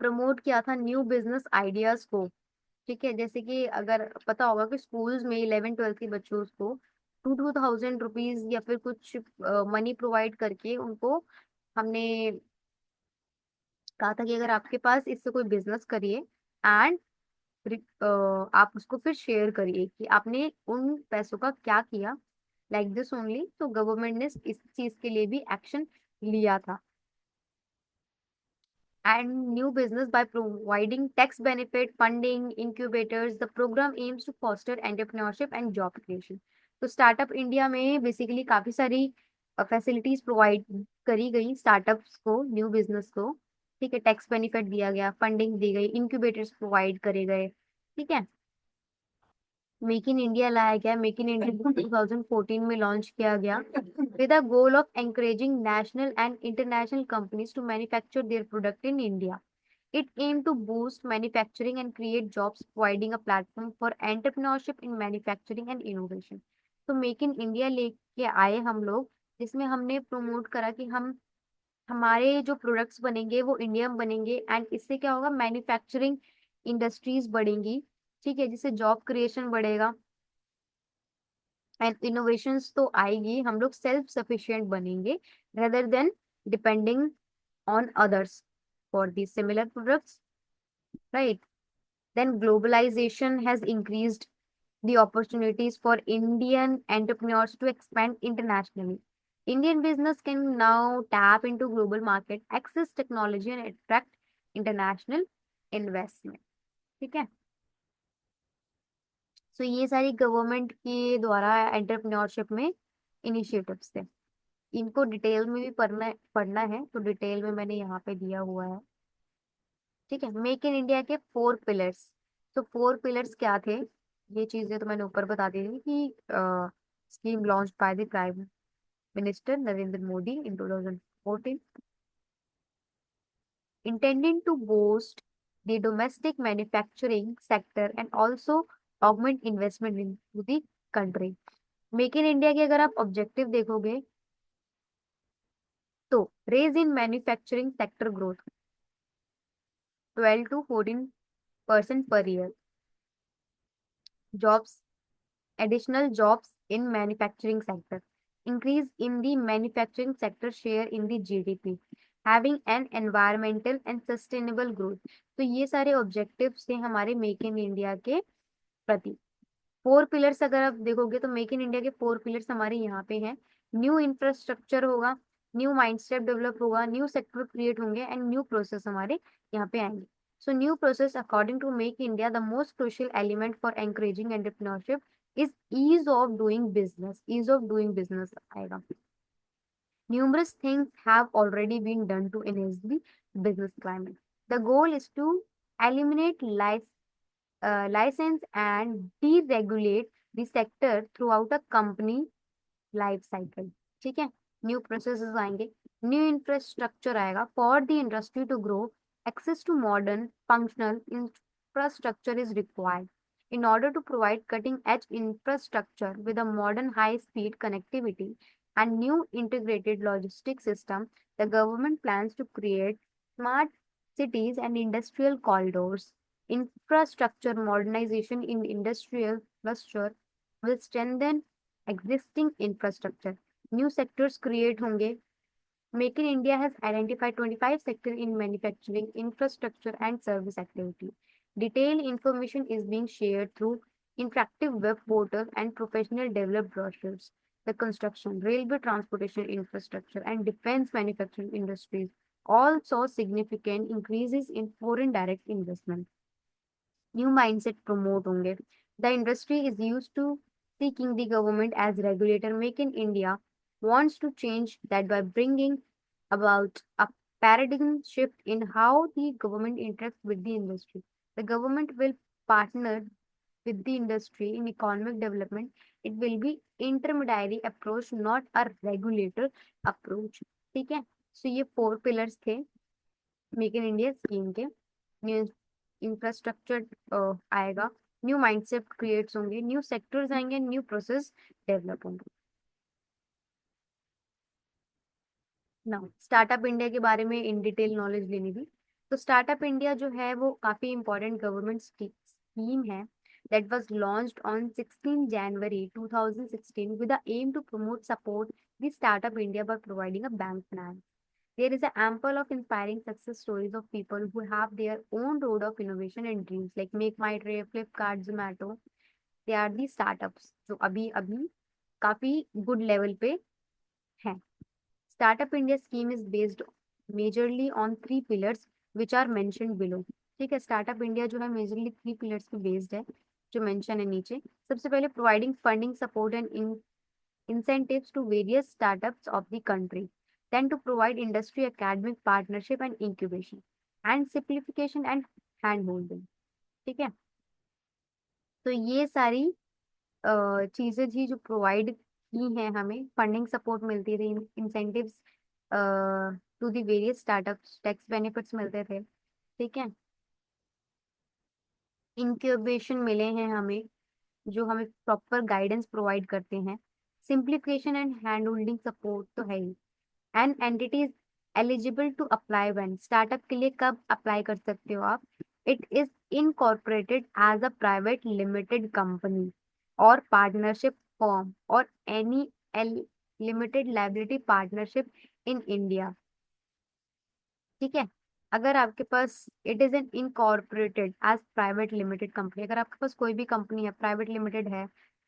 Speaker 1: प्रमोट किया था न्यू बिजनेस आइडियाज को। ठीक है, जैसे कि अगर पता होगा कि स्कूल्स में 11 12 के बच्चों को 2,000 रुपीज या फिर कुछ मनी प्रोवाइड करके उनको हमने कहा था कि अगर आपके पास इससे कोई बिजनेस करिए एंड आप उसको फिर शेयर करिए कि आपने उन पैसों का क्या किया, लाइक दिस ओनली। तो गवर्नमेंट ने इस चीज के लिए भी एक्शन लिया था। And new business by providing tax benefit, funding, incubators. The program aims to foster entrepreneurship and job creation. तो स्टार्टअप इंडिया में बेसिकली काफी सारी फैसिलिटीज प्रोवाइड करी गई स्टार्टअप्स को, न्यू बिजनेस को। ठीक है, टैक्स बेनिफिट दिया गया, फंडिंग दी गई, इंक्यूबेटर्स प्रोवाइड करे गए। ठीक है, मेक इन इंडिया लाया गया। मेक इन इंडिया 2014 में लॉन्च किया गया with a goal of encouraging national and international companies to manufacture their product in India. It aimed to boost manufacturing and create jobs, providing a platform for entrepreneurship in manufacturing and innovation. तो मेक इन इंडिया लेके आए हम लोग, जिसमें हमने प्रमोट करा कि हम हमारे जो प्रोडक्ट्स बनेंगे वो इंडिया में बनेंगे, एंड इससे क्या होगा, मैन्युफैक्चरिंग इंडस्ट्रीज बढ़ेंगी। ठीक है, जिससे जॉब क्रिएशन बढ़ेगा एंड इनोवेशंस तो आएगी, हम लोग सेल्फ सफिशिएंट बनेंगे rather than depending on others for the similar products, right. Then globalization has increased the opportunities for Indian entrepreneurs to expand internationally. Indian business can now tap into global market, access technology and attract international investment. ठीक है, सो ये सारी गवर्नमेंट के द्वारा एंटरप्रेन्योरशिप में इनिशिएटिव्स थे। इनको डिटेल में भी पढ़ना है तो डिटेल में मैंने यहाँ पे दिया हुआ है। ठीक है, मेक इन इंडिया के 4 पिलर्स। तो 4 पिलर्स क्या थे, ये चीजें तो मैंने ऊपर बता दी थी कि scheme launch by the prime minister Narendra Modi in 2014, intending to boost the domestic manufacturing sector and also augment investment into the country. Make in India के अगर आप ऑब्जेक्टिव देखोगे तो raise in manufacturing sector growth 12 to 14% per year, jobs additional jobs in manufacturing sector, increase in the manufacturing sector share in the GDP, having an environmental and sustainable growth। तो ये सारे ऑब्जेक्टिव्स थे हमारे मेक इन इंडिया के प्रति। 4 पिलर्स अगर आप देखोगे तो मेक इन इंडिया के 4 पिलर्स हमारे यहाँ पे हैं। न्यू इंफ्रास्ट्रक्चर होगा, न्यू माइंडसेट डेवलप होगा, न्यू सेक्टर क्रिएट होंगे एंड न्यू प्रोसेस हमारे यहाँ पे आएंगे। So new process according to make India the most crucial element for encouraging entrepreneurship is ease of doing business. Ease of doing business आएगा। Numerous things have already been done to enhance the business climate. The goal is to eliminate license and deregulate the sector throughout a company life cycle. ठीक है, न्यू प्रोसेसेस आएंगे, न्यू इंफ्रास्ट्रक्चर आएगा for the industry to grow. Access to modern functional infrastructure is required in order to provide cutting edge infrastructure with a modern high speed connectivity and new integrated logistics system. The government plans to create smart cities and industrial corridors. Infrastructure modernization in industrial cluster will strengthen existing infrastructure. New sectors create होंगे। Make in India has identified 25 sectors in manufacturing, infrastructure, and service activity. Detailed information is being shared through interactive web portal and professional developed brochures. The construction, railway transportation infrastructure, and defense manufacturing industries all saw significant increases in foreign direct investment. New mindset promote होंगे। The industry is used to seeking the government as regulator. Make in India wants to change that by bringing about a paradigm shift in how the government interacts with the industry. The government will partner with the industry in economic development it will be intermediary approach, not a regulator approach. ठीक है, सो ये 4 पिलर्स थे मेक इन इंडिया स्कीम के। न्यू इंफ्रास्ट्रक्चर आएगा, न्यू माइंडसेट क्रिएट्स होंगे, न्यू सेक्टर्स आएंगे, न्यू प्रोसेस डेवलप होंगे। ना स्टार्टअप इंडिया के बारे में इन डिटेल नॉलेज लेनी थी। तो स्टार्टअप इंडिया जो है वो काफी इंपॉर्टेंट गवर्नमेंट स्कीम है that was launched on 16 January 2016 with the aim to promote support the startup India by providing a bank finance. There is an ample of inspiring success stories of people who have their own road of innovation and dreams like Make My Trip, Flipkart, Zomato. They are the startups जो अभी अभी काफी गुड लेवल पे हैं। Startup India scheme is based majorly on 3 pillars which are mentioned below। ठीक है, स्टार्टअप इंडिया जो है मेजरली 3 पिलर्स पे बेस्ड है जो मेंशन है नीचे। सबसे पहले providing funding support and incentives to various startups of the country, then to provide industry academic partnership and incubation, and simplification and hand holding। ठीक है, तो ये सारी चीजें थी जो प्रोवाइड की हैं, हमें फंडिंग सपोर्ट मिलती थी, incentives to the various startups, tax benefits मिलते थे। ठीक है, इंक्यूबेशन मिले हैं हमें जो हमें प्रॉपर गाइडेंस प्रोवाइड करते हैं। Simplification and hand holding support तो है ही। And entities eligible to apply when, startup के लिए कब अप्लाई कर सकते हो आप? It is incorporated as a private limited company और पार्टनरशिप फॉर्म और any limited liability partnership in India. ठीक है, अगर आपके पास it is an incorporated as private limited company, अगर आपके पास कोई भी कंपनी है, प्राइवेट लिमिटेड है,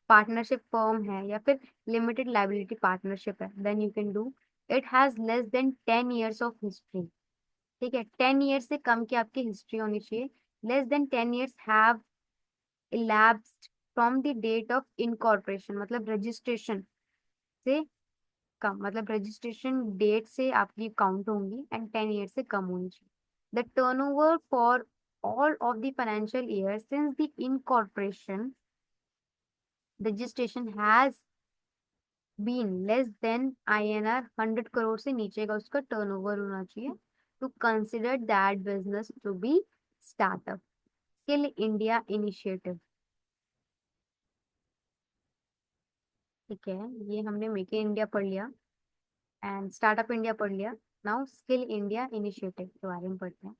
Speaker 1: पार्टनरशिप फर्म है या फिर लिमिटेड लाइबिलिटी पार्टनरशिप है, then you can do. It has less than 10 years of history. ठीक है, 10 years से कम की आपकी हिस्ट्री होनी चाहिए। Less than 10 years have elapsed from the date of incorporation, मतलब रजिस्ट्रेशन से कम, मतलब रजिस्ट्रेशन डेट से आपकी काउंट होंगी, एंड 10 years से कम होनी चाहिए। The turnover for all of the financial year since the incorporation registration has been less than INR 100 crore से नीचे का उसका टर्नओवर होना चाहिए to consider that business to be startup। Skill India initiative. ठीक है, ये हमने मेक इन इंडिया पढ़ लिया एंड स्टार्टअप इंडिया पढ़ लिया। नाउ स्किल इंडिया इनिशिएटिव के बारे में पढ़ते हैं।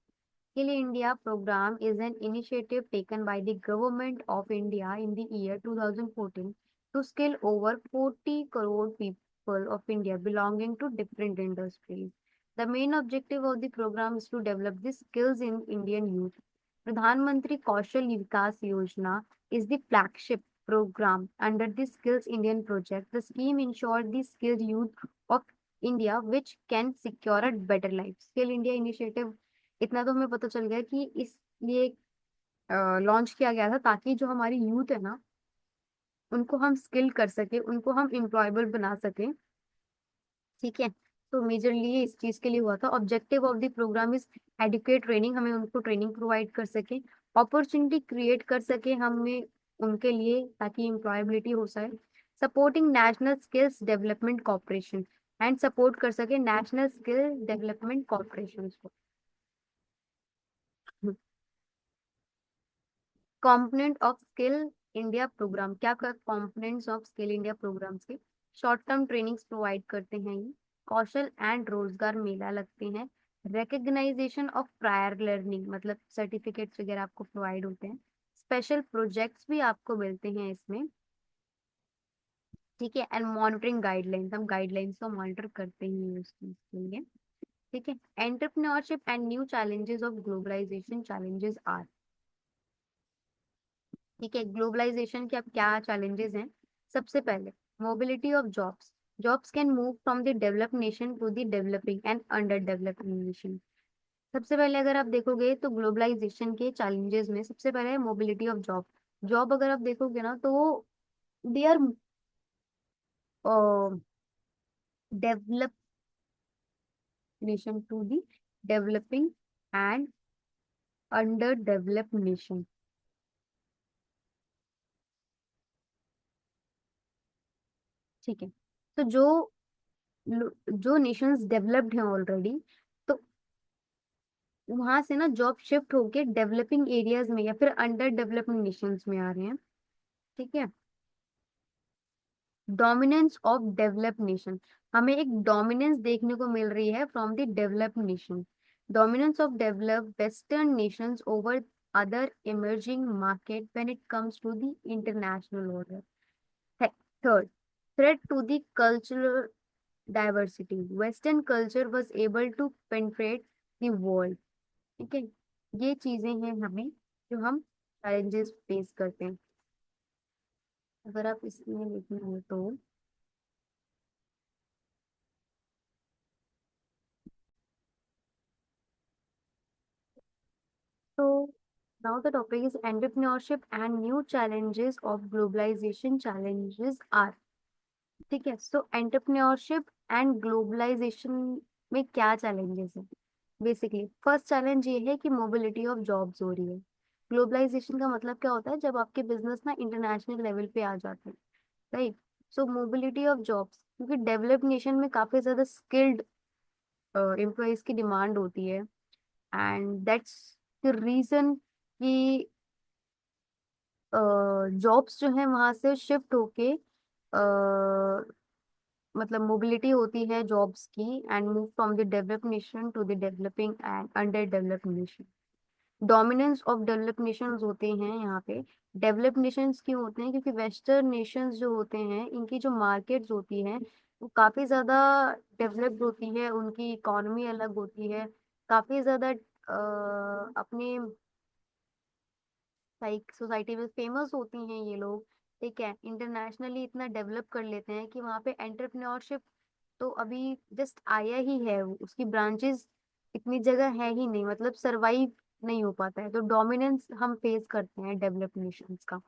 Speaker 1: Skill India program is an initiative taken by the Government of India in the year 2014 to skill over 40 crore people of India belonging to different industries. The main objective of the program is to develop the skills in Indian youth। Pradhan Mantri Kaushal Vikas Yojana is the flagship program under the Skills Indian project। The scheme ensures the skilled youth of India which can secure a better life। Skill India initiative इतना तो हमें पता चल गया कि इसलिए लॉन्च किया गया था ताकि जो हमारी यूथ है ना उनको हम स्किल कर सके, उनको हम एम्प्लॉयबल बना सके। ठीक है, तो मेजरली इस चीज के लिए हुआ था। Objective of the programme is educate training, हमें उनको ट्रेनिंग प्रोवाइड कर सके, अपॉर्चुनिटी क्रिएट कर सके हमें उनके लिए ताकि एम्प्लॉयबिलिटी हो सके, supporting national skills development corporation, and support कर सके नेशनल स्किल डेवलपमेंट कॉर्पोरेशन को। Component of skill India programme, क्या क्या components of skill India programme के? शॉर्ट टर्म ट्रेनिंग्स प्रोवाइड करते हैं ये, कौशल एंड रोजगार मेला लगते हैं, रिकग्नाइजेशन ऑफ प्रायर लर्निंग, मतलब सर्टिफिकेट्स वगैरह आपको प्रोवाइड होते हैं, स्पेशल प्रोजेक्ट्स भी आपको मिलते हैं इसमें। ठीक है, एंड मॉनिटरिंग गाइडलाइंस, हम गाइडलाइंस को मॉनिटर करते हैं उस चीज के लिए। ठीक है, entrepreneurship and new challenges of globalisation challenges are. ठीक है, ग्लोबलाइजेशन के अब क्या चैलेंजेस हैं? सबसे पहले mobility of jobs, jobs can move from the developed nation to the developing and under developing nation. सबसे पहले अगर आप देखोगे तो ग्लोबलाइजेशन के चैलेंजेस में सबसे पहले है मोबिलिटी ऑफ जॉब। जॉब अगर आप देखोगे ना तो they are develop nation to the developing and under developed nation. ठीक है। तो जो नेशंस डेवलप्ड हैं ऑलरेडी, तो वहां से ना जॉब शिफ्ट होके डेवलपिंग एरियाज में या फिर अंडर डेवलप्ड नेशंस में आ रहे हैं। ठीक है। डोमिनेंस ऑफ डेवलप्ड नेशन, हमें एक डोमिनेंस देखने को मिल रही है from the developed nation. Dominance of developed western nations over other emerging market when it comes to the international order. Third, threat to the cultural diversity, western culture was able to penetrate the world। ठीक है। ये चीजें हैं हमें जो हम चैलेंजेस फेस करते हैं। अगर आप इसमें लिखना हो तो now the topic is entrepreneurship and new challenges of globalization challenges are। ठीक है। सो एंटरप्रेन्योरशिप एंड ग्लोबलाइजेशन में क्या चैलेंजेस हैं? बेसिकली फर्स्ट चैलेंज ये है कि मोबिलिटी ऑफ जॉब्स हो रही है। ग्लोबलाइजेशन का मतलब क्या होता है? जब आपके बिजनेस ना इंटरनेशनल लेवल पे आ जाते हैं, right. So mobility of jobs, क्योंकि डेवलप्ड नेशन में काफी ज्यादा स्किल्ड एम्प्लॉयज की डिमांड होती है, एंड दैट्स द रीजन कि जॉब्स जो है वहां से शिफ्ट होके मतलब मोबिलिटी होती है जॉब्स की, and move from the developed nation to the developing and under developed nation. Dominance of developed nations होते हैं यहाँ पे। डेवलप्ड नेशंस क्यों होते हैं? क्योंकि वेस्टर्न नेशंस जो होते हैं इनकी जो मार्केट्स होती हैं वो काफी ज्यादा डेवलप्ड होती है, उनकी इकोनॉमी अलग होती है, काफी ज्यादा अपने लाइक सोसाइटी में फेमस होती हैं ये लोग। ठीक है। इंटरनेशनली इतना डेवलप कर लेते हैं कि वहाँ पे एंटरप्रेन्योरशिप तो अभी जस्ट आया ही है, उसकी ब्रांचेस इतनी जगह है ही नहीं, मतलब सरवाइव नहीं हो पाता है। तो डोमिनेंस हम फेस करते हैं डेवलप्ड नेशंस का।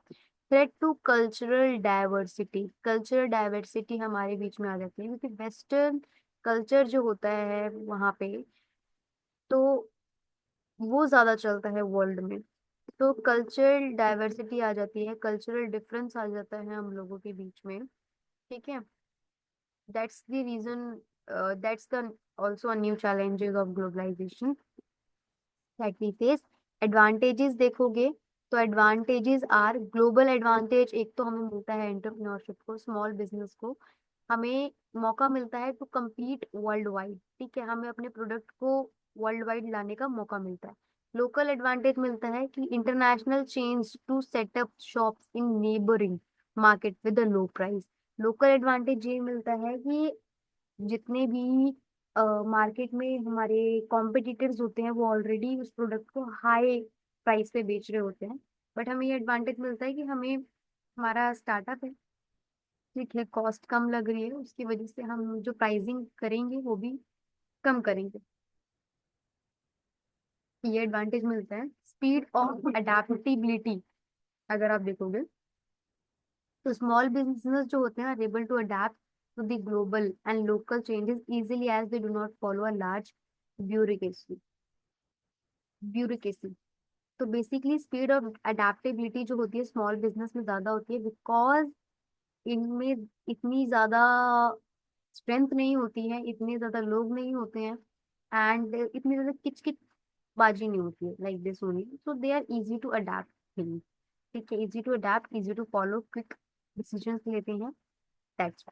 Speaker 1: Threat to cultural diversity, cultural diversity हमारे बीच में आ जाती है क्योंकि वेस्टर्न कल्चर जो होता है वहाँ पे, तो वो ज्यादा चलता है वर्ल्ड में। तो कल्चरल डाइवर्सिटी आ जाती है, कल्चरल डिफरेंस आ जाता है हम लोगों के बीच में। ठीक है। That's the reason, that's the also a new challenges of globalization that we face। Advantages देखोगे तो एडवांटेजेस आर ग्लोबल एडवांटेज, एक तो हमें मिलता है एंटरप्रेन्योरशिप को, स्मॉल बिजनेस को हमें मौका मिलता है टू compete वर्ल्ड वाइड। ठीक है। हमें अपने प्रोडक्ट को वर्ल्ड वाइड लाने का मौका मिलता है। लोकल एडवांटेज मिलता है कि international chains to setup shops in neighbouring market with low price. Local advantage ये मिलता है कि जितने भी मार्केट में हमारे कॉम्पिटिटर्स होते हैं वो ऑलरेडी उस प्रोडक्ट को हाई प्राइस पे बेच रहे होते हैं, बट हमें ये एडवांटेज मिलता है कि हमें हमारा स्टार्टअप है, ठीक है, कॉस्ट कम लग रही है, उसकी वजह से हम जो प्राइसिंग करेंगे वो भी कम करेंगे। ये एडवांटेज मिलता है। स्पीड ऑफ अडेप्टिबिलिटी, अगर आप देखोगे तो स्मॉल बिजनेस जो होते हैं are able to adapt to the global and local changes easily as they do not follow a large bureaucracy bureaucracy. तो बेसिकली स्पीड ऑफ अडेप्टेबिलिटी जो होती है स्मॉल बिजनेस में ज्यादा होती है, बिकॉज इनमें इतनी ज्यादा स्ट्रेंथ नहीं होती है, इतने ज्यादा लोग नहीं होते हैं, एंड इतनी ज्यादा किचकिच बाजी नहीं होती है like this only, so they are easy to adapt things. ठीक है। Easy to adapt, easy to follow, quick decisions लेते हैं, दैट्स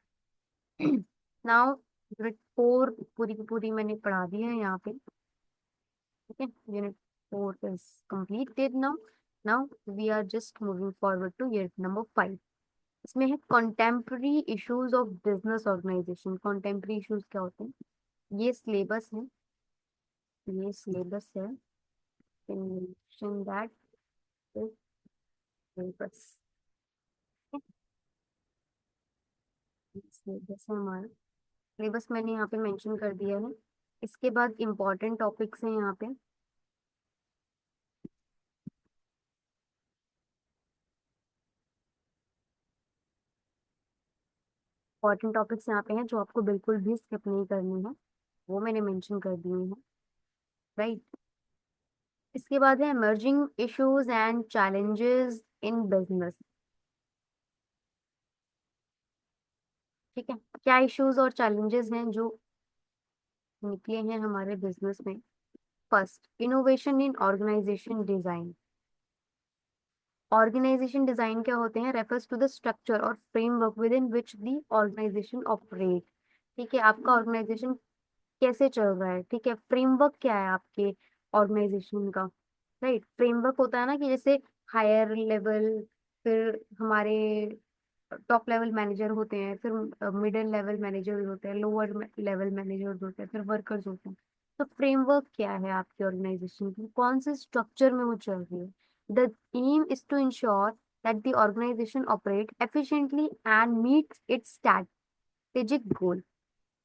Speaker 1: नाउ यूनिट 4 पूरी की पूरी मैंने पढ़ा दी है यहाँ पे। ठीक है। Unit 4 is completed now। Now we are just moving forward to unit number 5। इसमें है contemporary issues of business organization। contemporary issues क्या होते हैं? ये सिलेबस है, ये सिलेबस है, mention that is syllabus। Syllabus है हमारा, सिलेबस मैंने यहाँ पे मेंशन कर दिया है। इसके बाद इम्पोर्टेंट टॉपिक्स हैं यहाँ पे। इम्पोर्टेंट टॉपिक्स यहाँ पे हैं जो आपको बिल्कुल भी स्किप नहीं करनी है, वो मैंने मेंशन कर दिए हैं, राइट। इसके बाद है emerging issues and challenges in business. ठीक है, क्या इश्यूज और चैलेंजेस हैं जो निकले हैं हमारे बिजनेस में। First, innovation in organisation design. Organisation design क्या होते हैं, रेफर्स टू द स्ट्रक्चर और framework within which the organisation operate. ठीक है, आपका ऑर्गेनाइजेशन कैसे चल रहा है, ठीक है, फ्रेमवर्क क्या है आपके ऑर्गेनाइजेशन का। राइट, फ्रेमवर्क होता है ना कि जैसे हायर लेवल, फिर हमारे टॉप लेवल मैनेजर होते हैं, फिर मिडिल लेवल मैनेजर होते हैं, लोअर लेवल मैनेजर होते हैं, फिर वर्कर्स होते हैं। तो फ्रेमवर्क क्या है आपकी ऑर्गेनाइजेशन की, कौन से स्ट्रक्चर में वो चल रही है। The aim is to ensure that the organisation operate efficiently and meets its strategic goal.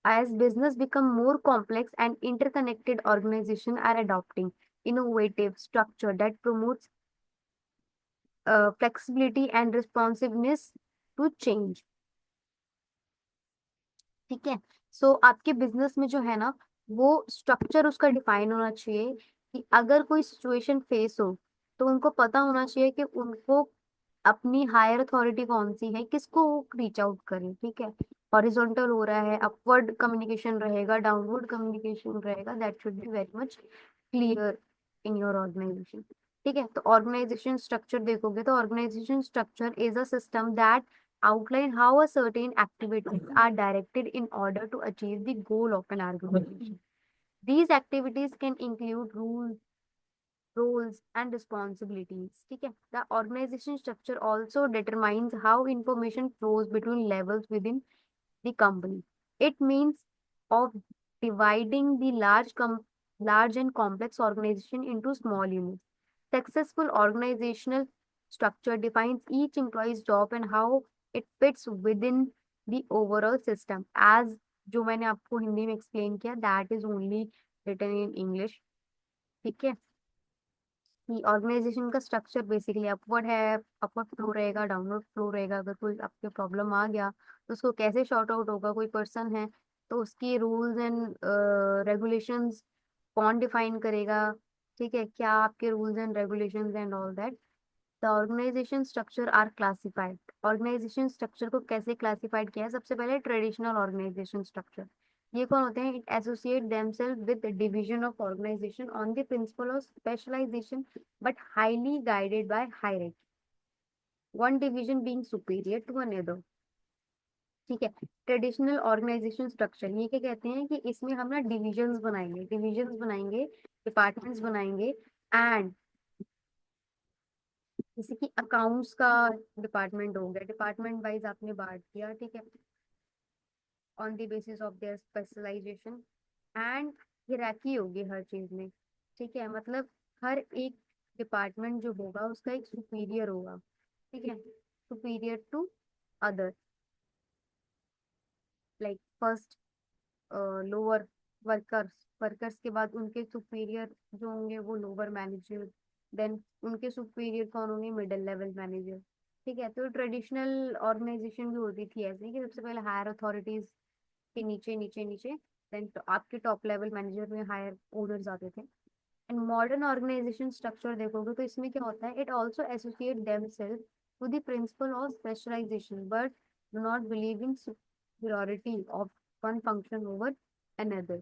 Speaker 1: As business become more complex and interconnected, organizations are adopting innovative structure that promotes flexibility and responsiveness to change. ठीक है, सो आपके बिजनेस में जो है ना, वो स्ट्रक्चर उसका डिफाइन होना चाहिए कि अगर कोई सिचुएशन फेस हो तो उनको पता होना चाहिए कि उनको अपनी हायर अथॉरिटी कौन सी है, किसको रीच आउट करें। ठीक है, हॉरिजॉन्टल हो रहा है, अपवर्ड कम्युनिकेशन रहेगा, डाउनवर्ड कम्युनिकेशन रहेगा, that should be very much clear in your organisation. ठीक है, तो ऑर्गेनाइजेशन स्ट्रक्चर देखोगे तो organisation structure is a system that outline how a certain activities are directed in order to achieve the goal of an organization. These activities can include rules, roles, and responsibilities. ठीक है, the organization structure also determines how information flows between levels within the company. It means of dividing the large and complex organization into small units. Successful organizational structure defines each employee's job and how it fits within the overall system. As जो मैंने आपको हिंदी में एक्सप्लेन किया, that is only written in English. ठीक है, कि ऑर्गेनाइजेशन का स्ट्रक्चर बेसिकली अपवर्ड है, अपवर्ड फ्लो रहेगा, डाउनवर्ड फ्लो रहेगा। अगर कोई आपके प्रॉब्लम आ गया तो उसको कैसे शॉर्ट आउट होगा, कोई पर्सन है तो उसकी रूल्स एंड रेगुलेशंस कौन डिफाइन करेगा। ठीक है, क्या आपके rules and regulations and all that. The organisation structure are classified. Organisation structure को कैसे क्लासिफाइड किया है, सबसे पहले ट्रेडिशनल ऑर्गेनाइजेशन स्ट्रक्चर। ये कौन होते हैं, it associate themselves with division of organisation on the principle of specialisation but highly guided by hierarchy, one division being superior to another. ठीक है, ट्रेडिशनल ऑर्गेनाइजेशन स्ट्रक्चर ये क्या कहते हैं कि इसमें हम ना डिविजन्स बनाएंगे, डिपार्टमेंट्स बनाएंगे, एंड जैसे कि अकाउंट्स का डिपार्टमेंट हो गया, डिपार्टमेंट वाइज आपने बांट दिया। ठीक है, on the basis of their specialisation, and hierarchy होगी हर चीज में। ठीक है, मतलब हर एक डिपार्टमेंट जो होगा उसका एक सुपीरियर होगा। ठीक है, superior to other, like first lower workers, workers के बाद उनके सुपीरियर जो होंगे वो लोअर मैनेजर, देन उनके सुपीरियर कौन होंगे, मिडिल लेवल मैनेजर। ठीक है, तो ट्रेडिशनल ऑर्गेनाइजेशन भी होती थी ऐसे कि सबसे पहले हायर अथॉरिटीज के नीचे नीचे नीचे, देन तो आपके टॉप लेवल मैनेजर में हायर ओनर्स आते थे। एंड मॉडर्न ऑर्गेनाइजेशन स्ट्रक्चर देखोगे तो इसमें क्या होता है, it also associate themselves to the principle of specialisation but do not believe in superiority of one function over another।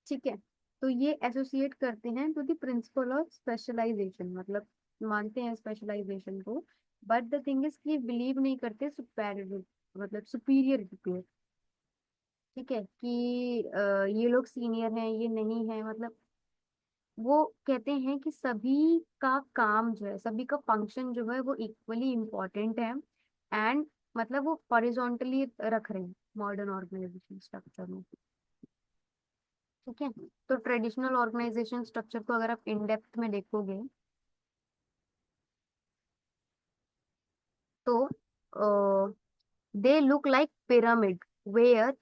Speaker 1: ठीक है, तो ये एसोसिएट करते हैं to the principle of specialisation, मतलब मानते हैं स्पेशलाइजेशन को, बट द थिंग इज कि बिलीव नहीं करते सुपेरियर, मतलब सुपीरियर पे। ठीक है, कि ये लोग सीनियर हैं, ये नहीं है, मतलब वो कहते हैं कि सभी का काम जो है, सभी का फंक्शन जो है वो इक्वली इम्पोर्टेंट है, एंड मतलब वो हॉरिजॉन्टली रख रहे हैं मॉडर्न ऑर्गेनाइजेशन स्ट्रक्चर में। ठीक है, तो ट्रेडिशनल ऑर्गेनाइजेशन स्ट्रक्चर को अगर आप इन डेप्थ में देखोगे तो they look like pyramid where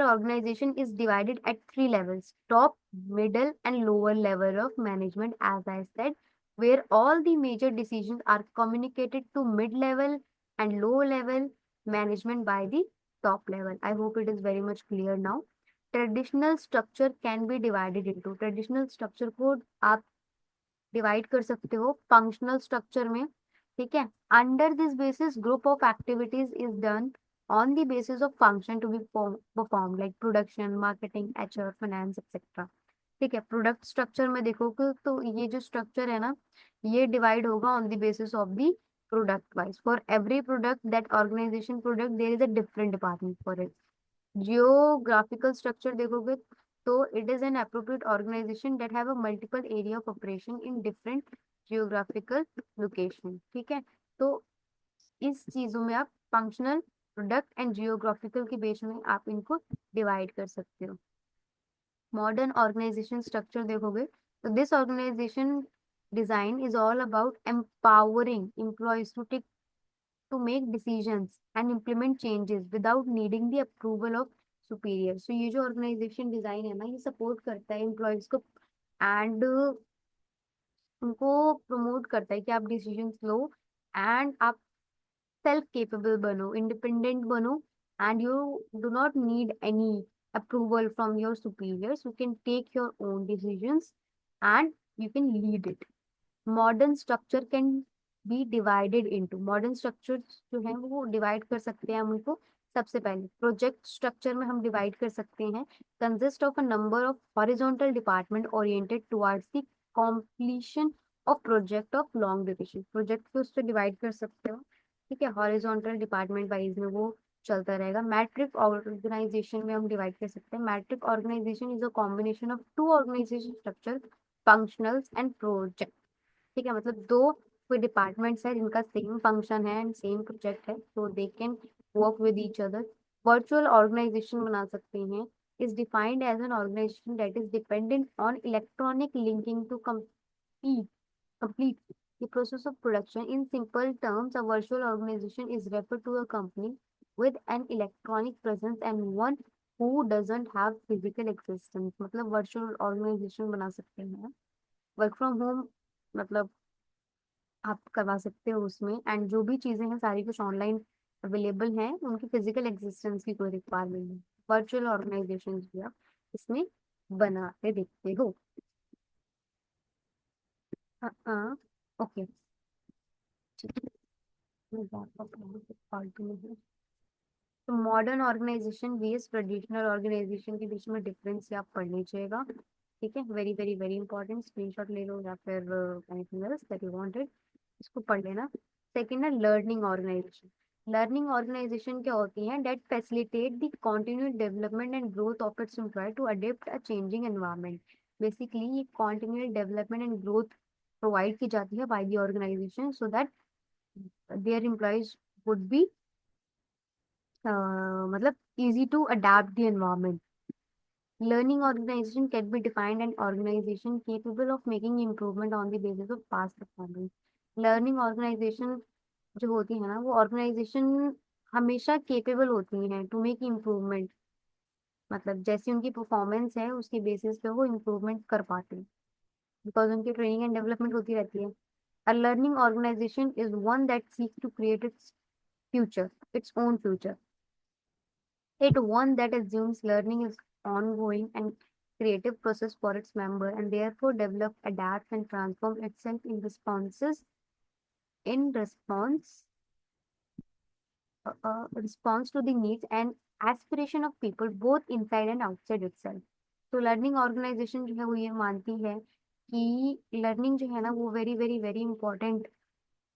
Speaker 1: organization is divided at three levels: top, middle, and lower level of management, as I said, where all the major decisions are communicated to mid-level and low-level management by the top level. I hope it is very much clear now. Traditional structure can be divided into, traditional structure को आप डिवाइड कर सकते हो फंक्शनल स्ट्रक्चर में, ठीक है। Under this basis group of activities is done on the basis of function to be perform like production, marketing, HR, finance etcetera. ठीक है। प्रोडक्ट स्ट्रक्चर में देखोगे तो ये जो स्ट्रक्चर है ना, ये डिवाइड होगा on the basis of the product wise. For every product that organisation product there is a different department for it. Geographical structure देखोगे तो it is an appropriate organisation that have a multiple area of operation in different geographical location. ठीक है। तो इस चीजों में आप फंक्शनल, प्रोडक्ट एंड जियोग्राफिकल के बेस में आप इनको डिवाइड कर सकते हो। मॉडर्न ऑर्गेनाइजेशन स्ट्रक्चर देखोगे तो this organisation design is all about empowering employees to take to make decisions and implement changes without needing the approval of superior। So ये जो ऑर्गेनाइजेशन डिजाइन है ना, ये सपोर्ट करता है एम्प्लॉयज को एंड उनको प्रमोट करता है कि आप डिसीजंस लो एंड आप सेल्फ केपेबल बनो, इंडिपेंडेंट बनो, and you do not need any approval from your superiors। You can take your own decisions and you can lead it। Modern structure can be divided into, modern structure जो है वो डिवाइड कर सकते हैं हम उनको। सबसे पहले प्रोजेक्ट स्ट्रक्चर में हम डिवाइड कर सकते हैं, consist of a number of horizontal department oriented towards the completion of project of long duration. Project को उससे डिवाइड कर सकते हो। ठीक है। हॉरिजॉन्टल डिपार्टमेंट वाइज में वो चलता रहेगा। मैट्रिक ऑर्गेनाइजेशन में हम डिवाइड कर सकते हैं। Matrix organisation is a combination of two organisation structure, functionals and project. ठीक है। मतलब दो कोई डिपार्टमेंट्स है जिनका सेम फंक्शन है एंड सेम प्रोजेक्ट है, तो they can work with each other. Virtual organisation बना सकते हैं, is defined as an organisation that is dependent on electronic linking to complete the process of production। In simple terms, a virtual organization is referred to a company with an electronic presence and one who doesn't have physical existence। मतलब virtual organization बना सकते हैं। वर्क फ्रॉम होम मतलब आप करवा सकते हो उसमें, एंड जो भी चीजें हैं सारी कुछ ऑनलाइन अवेलेबल हैं, उनकी फिजिकल एग्जिस्टेंस की कोई रिक्वायरमेंट नहीं। वर्चुअल ऑर्गेनाइजेशन भी आप इसमें बनाते देखते हो। हाँ। ओके। ठीक है। मैं back up हूँ, कुछ फालतू में है। तो modern organisation vs traditional organisation के बीच में डिफरेंस आप पढ़ लीजिएगा। ठीक है। Very very very important, screenshot ले लो या फिर anything else that you wanted, इसको पढ़ लेना। सेकेंड है लर्निंग ऑर्गेनाइजेशन। लर्निंग ऑर्गेनाइजेशन क्या होती है, that facilitate the continued development and growth of its employ to adapt a changing environment. Basically ये continued development and growth provide की जाती है by the organisation so that their employees would be मतलब easy to adapt the environment। Learning organization can be defined an organization capable of making improvement on the basis of past performance। Learning organization जो होती है ना, वो ऑर्गेनाइजेशन हमेशा केपेबल होती हैं टू मेक इम्प्रूवमेंट। मतलब जैसी उनकी परफॉर्मेंस है उसके बेसिस पे वो इम्प्रूवमेंट कर पाते हैं, बिकॉज उनकी ट्रेनिंग एंड डेवलपमेंट होती रहती है। A learning organisation is one that seek to create its future, its own future। It one that assumes learning is ongoing and creative process for its member and therefore develop, adapt and transform itself in response to the needs and aspiration of people both inside and outside itself। तो लर्निंग ऑर्गेनाइजेशन जो है वो ये मानती है कि लर्निंग जो है ना वो very very very important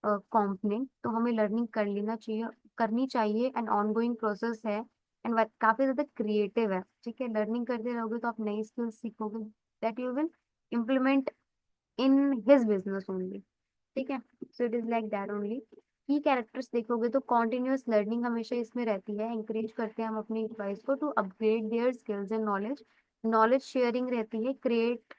Speaker 1: component, तो हमें लर्निंग कर लेना चाहिए, करनी चाहिए एंड ऑनगोइंग प्रोसेस है एंड काफी ज्यादा क्रिएटिव है। ठीक है। लर्निंग करते रहोगे तो आप नई स्किल्स सीखोगे that you will implement in his business only. ठीक है। So it is like that only. की कैरेक्टर्स देखोगे तो कॉन्टिन्यूअस लर्निंग हमेशा इसमें रहती है, इंकरेज करते हैं हम अपने एम्प्लॉयज को to upgrade their skills and knowledge. Knowledge sharing रहती है, क्रिएट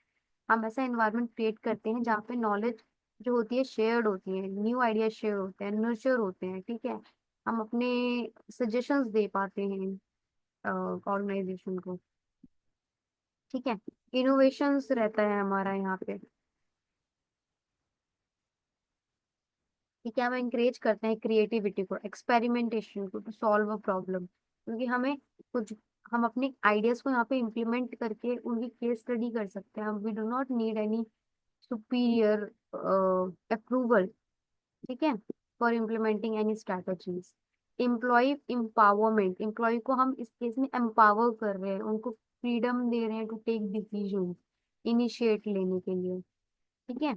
Speaker 1: हम ऐसा एनवायरनमेंट क्रिएट करते हैं जहाँ पे नॉलेज जो होती है शेयर्ड होती है, न्यू आइडिया शेयर होते हैं, नर्चर होते हैं। ठीक है। हम अपने सजेशंस दे पाते हैं ऑर्गेनाइजेशन को। ठीक है। इनोवेशंस रहता है हमारा यहाँ पे। ठीक है। हम इंकरेज करते हैं क्रिएटिविटी को, एक्सपेरिमेंटेशन को टू सॉल्व अ प्रॉब्लम, क्योंकि हमें कुछ हम अपने आइडियाज को यहाँ पे इम्प्लीमेंट करके उनकी केस स्टडी कर सकते हैं। We do not need any superior approval ठीक है, for implementing any strategies. Employee empowerment, employee को हम इस केस में एम्पावर कर रहे हैं, उनको फ्रीडम दे रहे हैं टू टेक डिसीजन, इनिशिएट लेने के लिए। ठीक है,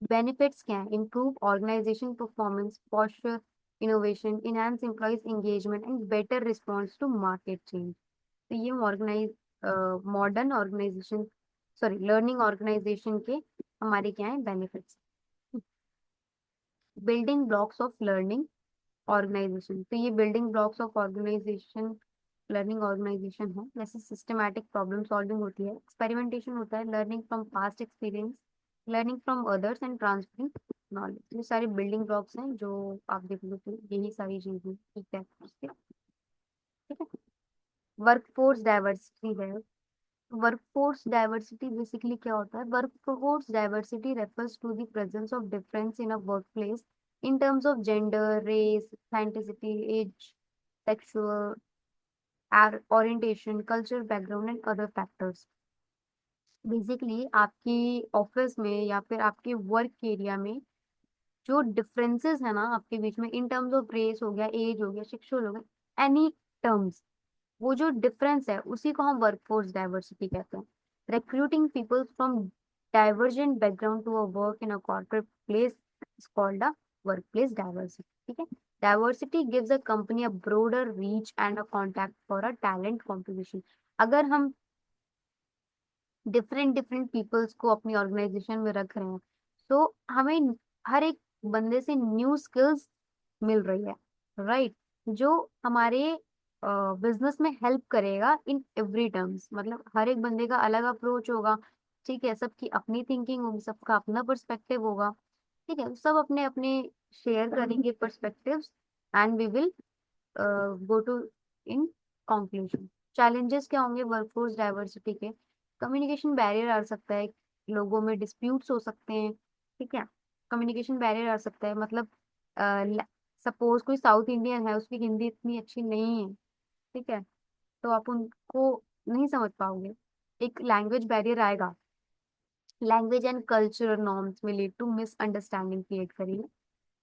Speaker 1: बेनिफिट्स क्या है? Improve organisation performance, posture innovation, enhance employees engagement and better response to market change. तो ये organise modern organisation, sorry learning organisation के हमारे क्या है benefits. Building blocks of learning organisation, तो ये building blocks of organisation, learning organisation है। जैसे सिस्टमैटिक प्रॉब्लम सॉल्विंग होती है, एक्सपेरिमेंटेशन होता है, learning from past experience, learning from others and transferring knowledge. ये सारे बिल्डिंग ब्लॉक्स हैं जो आप देख लो, तो यही सारी चीजें ठीक है उसके। ठीक है, वर्कफोर्स डाइवर्सिटी है। वर्कफोर्स डाइवर्सिटी बेसिकली क्या होता है? Workforce diversity refers to the presence of difference in a workplace in terms of gender, race, ethnicity, age, sexual orientation, cultural background and other factors। Basically आपकी ऑफिस में या फिर आपके वर्क एरिया में जो डिफरेंसेस है ना आपके बीच में, इन टर्म्स ऑफ रेस हो गया, एज हो गया, सेक्सुअल हो गया, एनी टर्म्स, वो जो डिफरेंस है उसी को हम वर्कफोर्स डाइवर्सिटी कहते हैं। Recruiting people from divergent background to a work in a corporate place is called a workplace diversity. ठीक है, diversity gives a company a broader reach and a contact for a talent competition. अगर हम डिफरेंट डिफरेंट पीपल्स को अपनी ऑर्गेनाइजेशन में रख रहे हैं, तो हमें हर एक बंदे से न्यू स्किल्स मिल रही है, राइट, जो हमारे बिजनेस में हेल्प करेगा इन एवरी टर्म्स। मतलब हर एक बंदे का अलग अप्रोच होगा, ठीक है, सबकी अपनी थिंकिंग होगी, सबका अपना पर्सपेक्टिव होगा। ठीक है, सब अपने अपने शेयर करेंगे perspectives, and we will go to in conclusion. Challenges क्या होंगे वर्कफोर्स डाइवर्सिटी के? कम्युनिकेशन बैरियर आ सकता है, लोगों में डिस्प्यूट्स हो सकते हैं। ठीक है, कम्युनिकेशन बैरियर आ सकता है, मतलब सपोज कोई साउथ इंडियन है, उसकी हिंदी इतनी अच्छी नहीं है, ठीक है, तो आप उनको नहीं समझ पाओगे, एक लैंग्वेज बैरियर आएगा। लैंग्वेज एंड कल्चरल नॉर्म्स में लीड टू मिसअंडरस्टैंडिंग क्रिएट करेगी।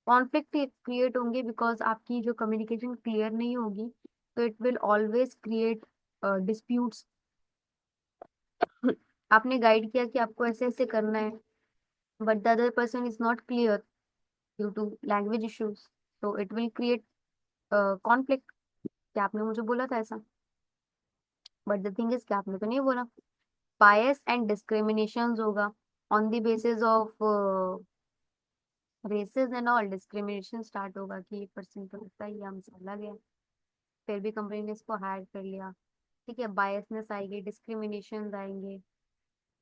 Speaker 1: कॉन्फ्लिक्ट क्रिएट होंगे बिकॉज आपकी जो कम्युनिकेशन क्लियर नहीं होगी, तो it will always create disputes. आपने गाइड किया कि आपको ऐसे ऐसे करना है, but the other person is not clear due to language issues, तो इट विल क्रिएट कॉन्फ्लिक्ट। क्या आपने मुझे बोला था ऐसा? बट द थिंग इज क्या आपने तो नहीं बोला। बायस एंड डिस्क्रिमिनेशन होगा, on the basis of races and all discrimination start होगा कि ये पर्सन तो लगता है ये हमसे अलग है, फिर भी कंपनी ने इसको हायर कर लिया। ठीक है, बायसनेस आएगी, डिस्क्रिमिनेशन आएंगे,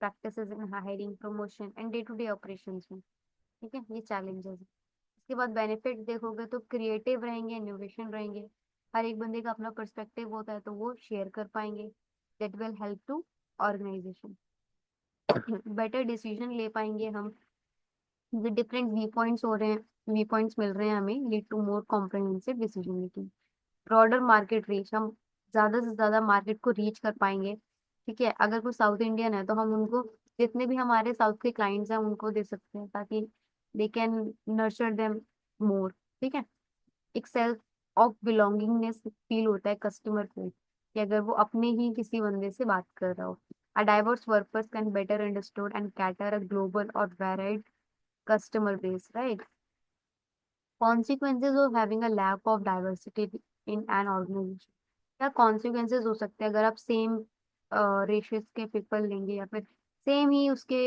Speaker 1: practices in hiring, promotion and day to day operations में। ठीक है, ये चैलेंजेस। इसके बाद बेनिफिट देखोगे तो क्रिएटिव रहेंगे, इनोवेशन रहेंगे, हर एक बंदे का अपना पर्सपेक्टिव होता है तो वो शेयर कर पाएंगे, that will help to organisation. Better decision ले पाएंगे हम, जो डिफरेंट व्यू पॉइंट्स हो रहे हैं, व्यू पॉइंट्स मिल रहे हैं हमें, lead to more comprehensive decision making. Broader market reach, हम ज्यादा से ज्यादा मार्केट को रीच कर पाएंगे। ठीक है, अगर कोई साउथ इंडियन है तो हम उनको, जितने भी हमारे साउथ के क्लाइंट्स हैं उनको दे सकते हैं, ताकि they can nurture them more. ठीक है, एक सेल्फ ऑफ बिलोंगिंगनेस फील होता है कस्टमर को, कि अगर वो अपने ही किसी बंदे से बात कर रहा हो। A diverse workforce can better understood and cater a global और varied customer base, right? Consequences of having a lack of diversity in an organization। क्या consequences हो सकते हैं अगर आप सेम रेशियोज के पीपल लेंगे, या फिर सेम ही उसके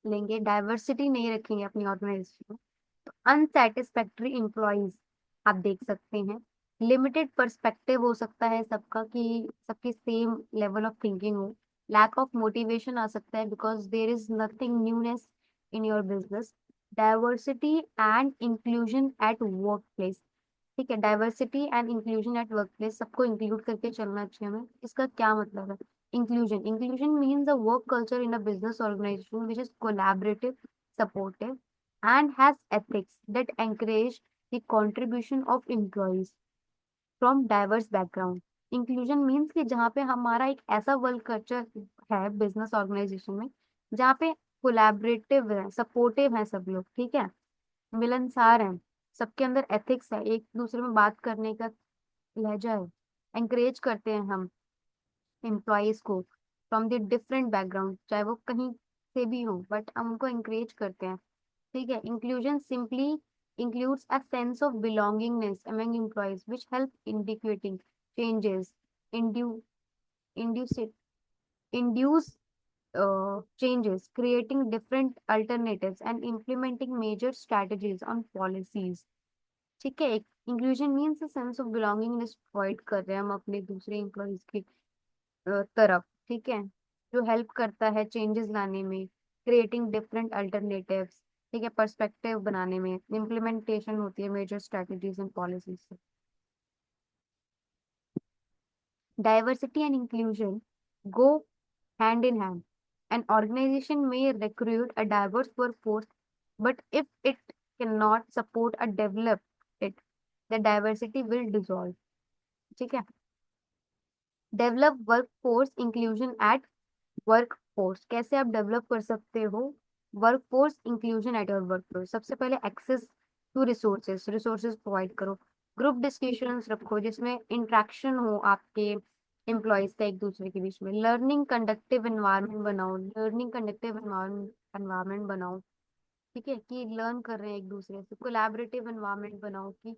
Speaker 1: लेंगे, डाइवर्सिटी नहीं रखेंगे अपनी ऑर्गेनाइजेशन में? तो अनसेटिस्फैक्ट्री एम्प्लॉयज आप देख सकते हैं, लिमिटेड पर्सपेक्टिव हो सकता है सबका, कि सबकी सेम लेवल ऑफ थिंकिंग हो। लैक ऑफ मोटिवेशन आ सकता है because there is nothing newness in your business. Diversity and inclusion at work place. ठीक है, diversity and inclusion at work place, सबको इंक्लूड करके चलना चाहिए हमें। इसका क्या मतलब है? Inclusion, inclusion means a work culture in a business organisation which is collaborative, supportive and has ethics that encourage the contribution of employees from diverse background। Inclusion means कि जहाँ पे हमारा एक ऐसा वर्क कल्चर है बिजनेस ऑर्गेनाइजेशन में, जहाँ पे कोलैबोरेटिव है, सपोर्टिव है सब लोग, ठीक है, मिलनसार हैं, सबके अंदर एथिक्स है, एक दूसरे में बात करने का लहजा है, एंकरेज करते हैं हम एम्प्लॉयज को फ्रॉम द डिफरेंट बैकग्राउंड, चाहे वो कहीं से भी हो, बट हम उनको एंकरेज करते हैं, ठीक है। Inclusion simply includes a sense of belongingness among employees which help indicating changes, induce, induce, induce changes, creating different alternatives and implementing major strategies on policies, ठीक है। Inclusion means sense of belongingness provide कर रहे हैं हम अपने दूसरे एम्प्लॉयज की तरफ, ठीक है, जो हेल्प करता है चेंजेस लाने में, क्रिएटिंग डिफरेंट अल्टरनेटिव्स, ठीक है, पर्सपेक्टिव बनाने में, इम्प्लीमेंटेशन होती है मेजर स्ट्रेटजीज एंड पॉलिसीज से। Diversity and inclusion go hand in hand. An organization may recruit a diverse workforce, but if it cannot support or develop it, the diversity will dissolve. ठीक है। Develop workforce inclusion at workforce, कैसे आप डेवलप कर सकते हो workforce inclusion at your workforce? सबसे पहले access to resources, resources provide करो, ग्रुप डिस्कशंस रखो जिसमें इंटरेक्शन हो आपके एम्प्लॉयज का एक दूसरे के बीच में, लर्निंग कंडक्टिव एनवायरनमेंट बनाओ, लर्निंग कंडक्टिव एनवायरनमेंट बनाओ, ठीक है, कि लर्न कर रहे हैं एक दूसरे से, कोलैबोरेटिव एनवायरनमेंट बनाओ कि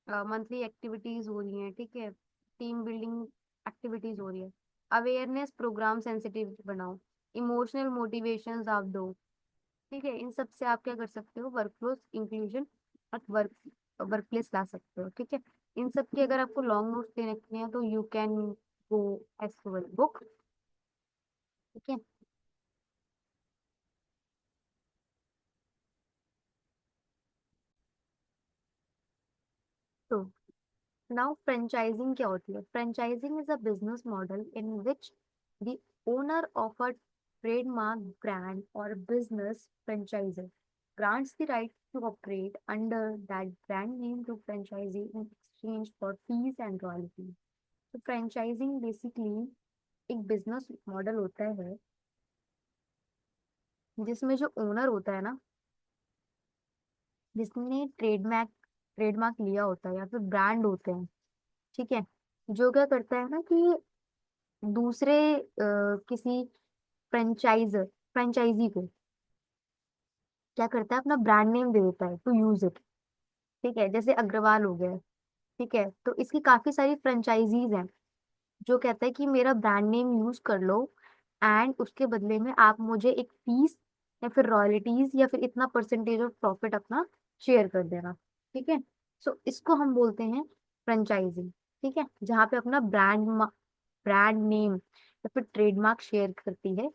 Speaker 1: मंथली एक्टिविटीज हो रही हैं, ठीक है, टीम बिल्डिंग एक्टिविटीज हो रही है, अवेयरनेस प्रोग्राम सेंसिटिव बनाओ, इमोशनल मोटिवेशंस आप दो, ठीक है। इन सब से आप क्या कर सकते हो, वर्कफ्लोस इंक्लूजन और वर्क प्लेस ला सकते हो, ठीक है। इन सब की अगर आपको लॉन्ग नोट्स दे रखनी है तो you can go as book, ठीक है। तो नाउ फ्रेंचाइजिंग क्या होती है? Franchising is a business model in which the owner of a trademark brand और business franchisor grants the right to operate under that brand name to franchisee in exchange for fees and royalties. तो फ्रेंचाइजिंग बेसिकली एक बिजनेस मॉडल होता है जिसमें जो ओनर होता है ना, जिसने ट्रेडमार्क लिया होता है या फिर ब्रांड होते हैं, ठीक है, जो क्या करता है ना कि दूसरे किसी फ्रेंचाइजी को क्या करता है, अपना ब्रांड नेम दे देता है टू यूज इट, ठीक है, जैसे अग्रवाल हो गया, ठीक है, तो इसकी काफी सारी फ्रेंचाइजीज हैं जो कहता है कि मेरा ब्रांड नेम यूज कर लो एंड उसके बदले में आप मुझे एक फीस या फिर रॉयल्टीज या फिर इतना परसेंटेज ऑफ प्रॉफिट अपना शेयर कर देना, ठीक है। सो इसको हम बोलते हैं फ्रेंचाइजिंग, ठीक है, जहाँ पे अपना ब्रांड नेम या फिर ट्रेडमार्क शेयर करती है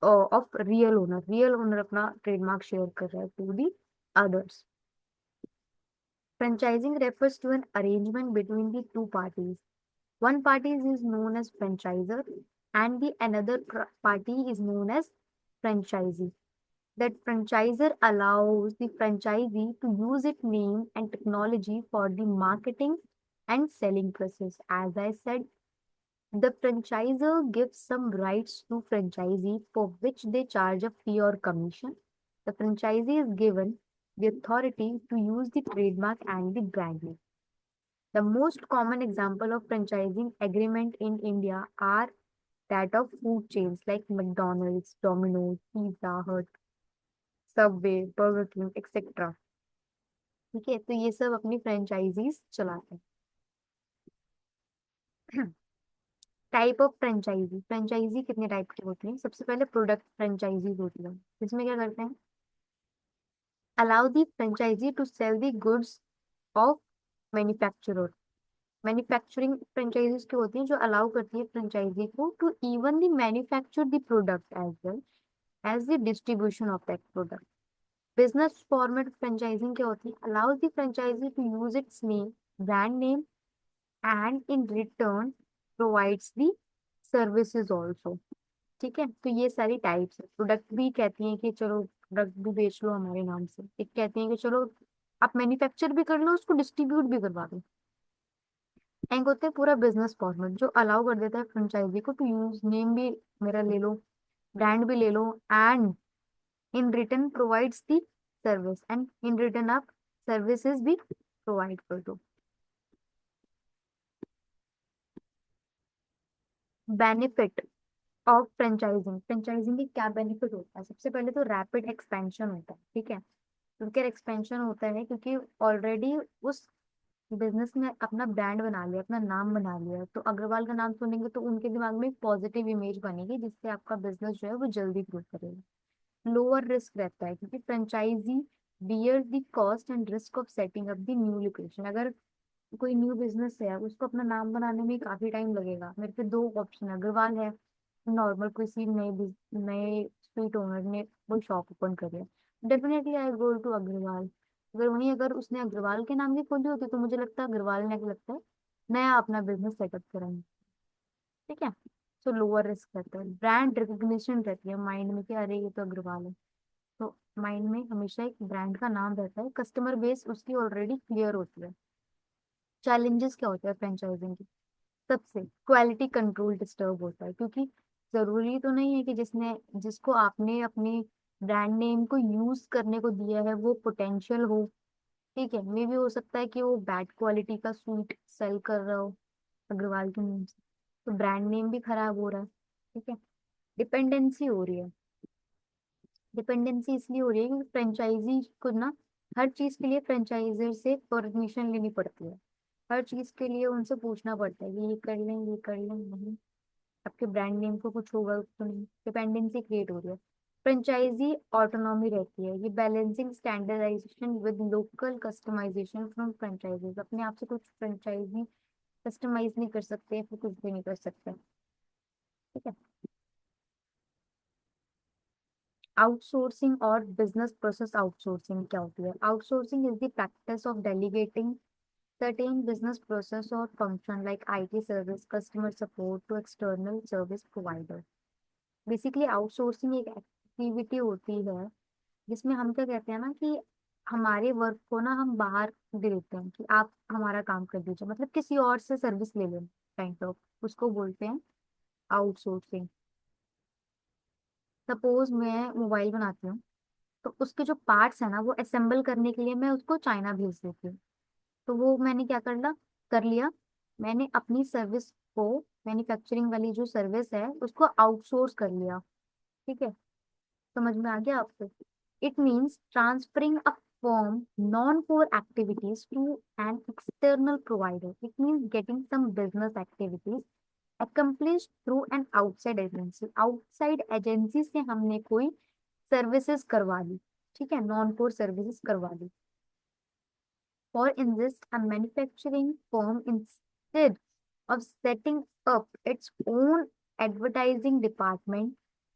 Speaker 1: ऑफ रियल ओनर अपना ट्रेडमार्क शेयर कर रहा है to the others. Franchising refers to an arrangement between the two parties. One party is known as franchisor and the another party is known as franchisee. That franchisor allows the franchisee to use its name and technology for the marketing and selling process. As I said, the franchisor gives some rights to franchisee for which they charge a fee or commission. The franchisee is given the authority to use the trademark and the brand name. The most common example of franchising agreement in India are that of food chains like McDonald's, Domino's, Pizza Hut, Subway, Burger King, etc. ठीक है, तो ये सब अपनी फ्रेंचाइजीज चलाते हैं। टाइप ऑफ फ्रेंचाइजी, फ्रेंचाइजी कितने टाइप की होती है? सबसे पहले प्रोडक्ट फ्रेंचाइजीज होती है, इसमें क्या करते हैं, allow the franchisee to sell the goods of manufacturer. Manufacturing franchisees की होती है जो अलाउ करती है फ्रेंचाइजी को to even the manufacture the product as well as the distribution of that product. Business format franchising क्या होती है, allows the franchisee to use its name, brand name and in return provides the services also, ठीक है। तो ये सारी टाइप्स है, प्रोडक्ट भी कहती हैं कि चलो प्रोडक्ट भी बेच लो हमारे नाम से, एक कहती हैं कि चलो आप मैन्युफैक्चर भी कर लो, उसको डिस्ट्रीब्यूट भी करवा दो। एक होते हैं पूरा बिजनेस फॉर्मेट जो अलाउ कर देता है फ्रेंचाइजी को टू यूज नेम भी मेरा ले लो, ब्रांड भी ले लो, and in return provides the service, and in return आप सर्विसेज भी प्रोवाइड कर दो। बेनिफिट ऑफ फ्रेंचाइजिंग, फ्रेंचाइजिंग के क्या बेनिफिट होता है? सबसे पहले तो रैपिड एक्सपेंशन होता है, ठीक है। क्योंकि एक्सपेंशन होता है क्योंकि ऑलरेडी उस बिजनेस ने अपना ब्रांड बना लिया, अपना नाम बना लिया, तो अग्रवाल का नाम सुनेंगे तो उनके दिमाग में एक पॉजिटिव इमेज बनेगी, जिससे आपका बिजनेस जो है वो जल्दी ग्रो करेगा। लोअर रिस्क रहता है क्योंकि franchisee bear the cost and risk of setting up the new location. अगर कोई न्यू बिजनेस है, उसको अपना नाम बनाने में काफी टाइम लगेगा। मेरे पे दो ऑप्शन है, अग्रवाल है, नॉर्मल किसी नए स्वीट ओनर ने वो शॉप ओपन करी है, definitely I go to Agarwal. अगर वहीं अगर उसने अग्रवाल के नाम की खोली होती तो मुझे लगता है अग्रवाल ने लगता है नया अपना बिजनेस सेटअप करेंगे, ठीक है। तो लोअर रिस्क रहता है, ब्रांड रिकग्निशन रहती है माइंड में कि अरे ये तो अग्रवाल है। तो माइंड में हमेशा एक ब्रांड का नाम रहता है, कस्टमर बेस उसकी ऑलरेडी क्लियर होती है। चैलेंजेस क्या होते हैं फ्रेंचाइजिंग के? सबसे क्वालिटी कंट्रोल डिस्टर्ब होता है, क्योंकि जरूरी तो नहीं है कि जिसको आपने अपने ब्रांड नेम को यूज करने को दिया है वो पोटेंशियल हो, ठीक है। मे भी हो सकता है कि वो बैड क्वालिटी का सूट सेल कर रहा हो अग्रवाल के नेम से, तो ब्रांड नेम भी खराब हो रहा है, ठीक है। डिपेंडेंसी हो रही है, डिपेंडेंसी इसलिए हो रही है क्योंकि फ्रेंचाइजी को ना हर चीज के लिए फ्रेंचाइजर से परमिशन लेनी पड़ती है। हर चीज के लिए उनसे पूछना पड़ता है कि ये कर लें, ये कर लें, नहीं आपके ब्रांड नेम को कुछ होगा तो नहीं। डिपेंडेंसी क्रिएट हो रही है। फ्रेंचाइजी ऑटोनॉमी रहती है, ये balancing standardisation with local customisation from franchisees. अपने आप से कुछ फ्रेंचाइजी कस्टमाइज नहीं कर सकते, फिर कुछ भी नहीं कर सकते, ठीक है। आउटसोर्सिंग और बिजनेस प्रोसेस आउटसोर्सिंग क्या होती है? Outsourcing is the practice of delegating certain business process or function like IT service, customer support to external service provider। Basically outsourcing एक एक्टिविटी होती है जिसमें हम क्या कहते हैं ना कि हमारे वर्क को ना हम बाहर दे देते हैं कि आप हमारा काम कर दीजिए, मतलब किसी और से सर्विस ले लें, काइंड ऑफ, उसको बोलते हैं आउटसोर्सिंग। सपोज मैं मोबाइल बनाती हूँ, तो उसके जो पार्ट्स है ना वो असेंबल करने के लिए मैं उसको चाइना भेज देती हूँ। तो वो मैंने क्या कर लिया, मैंने अपनी सर्विस को, मैन्युफैक्चरिंग वाली जो सर्विस है उसको आउटसोर्स कर लिया, ठीक है। समझ में आ गया आपको? It means transferring a form non core activities to an external provider. It means getting some business activities accomplished through an outside agency। Outside agency से हमने कोई सर्विसेज करवा ली, ठीक है, नॉन कोर सर्विसेज करवा ली। For instance, a manufacturing firm, instead of setting up its own advertising department,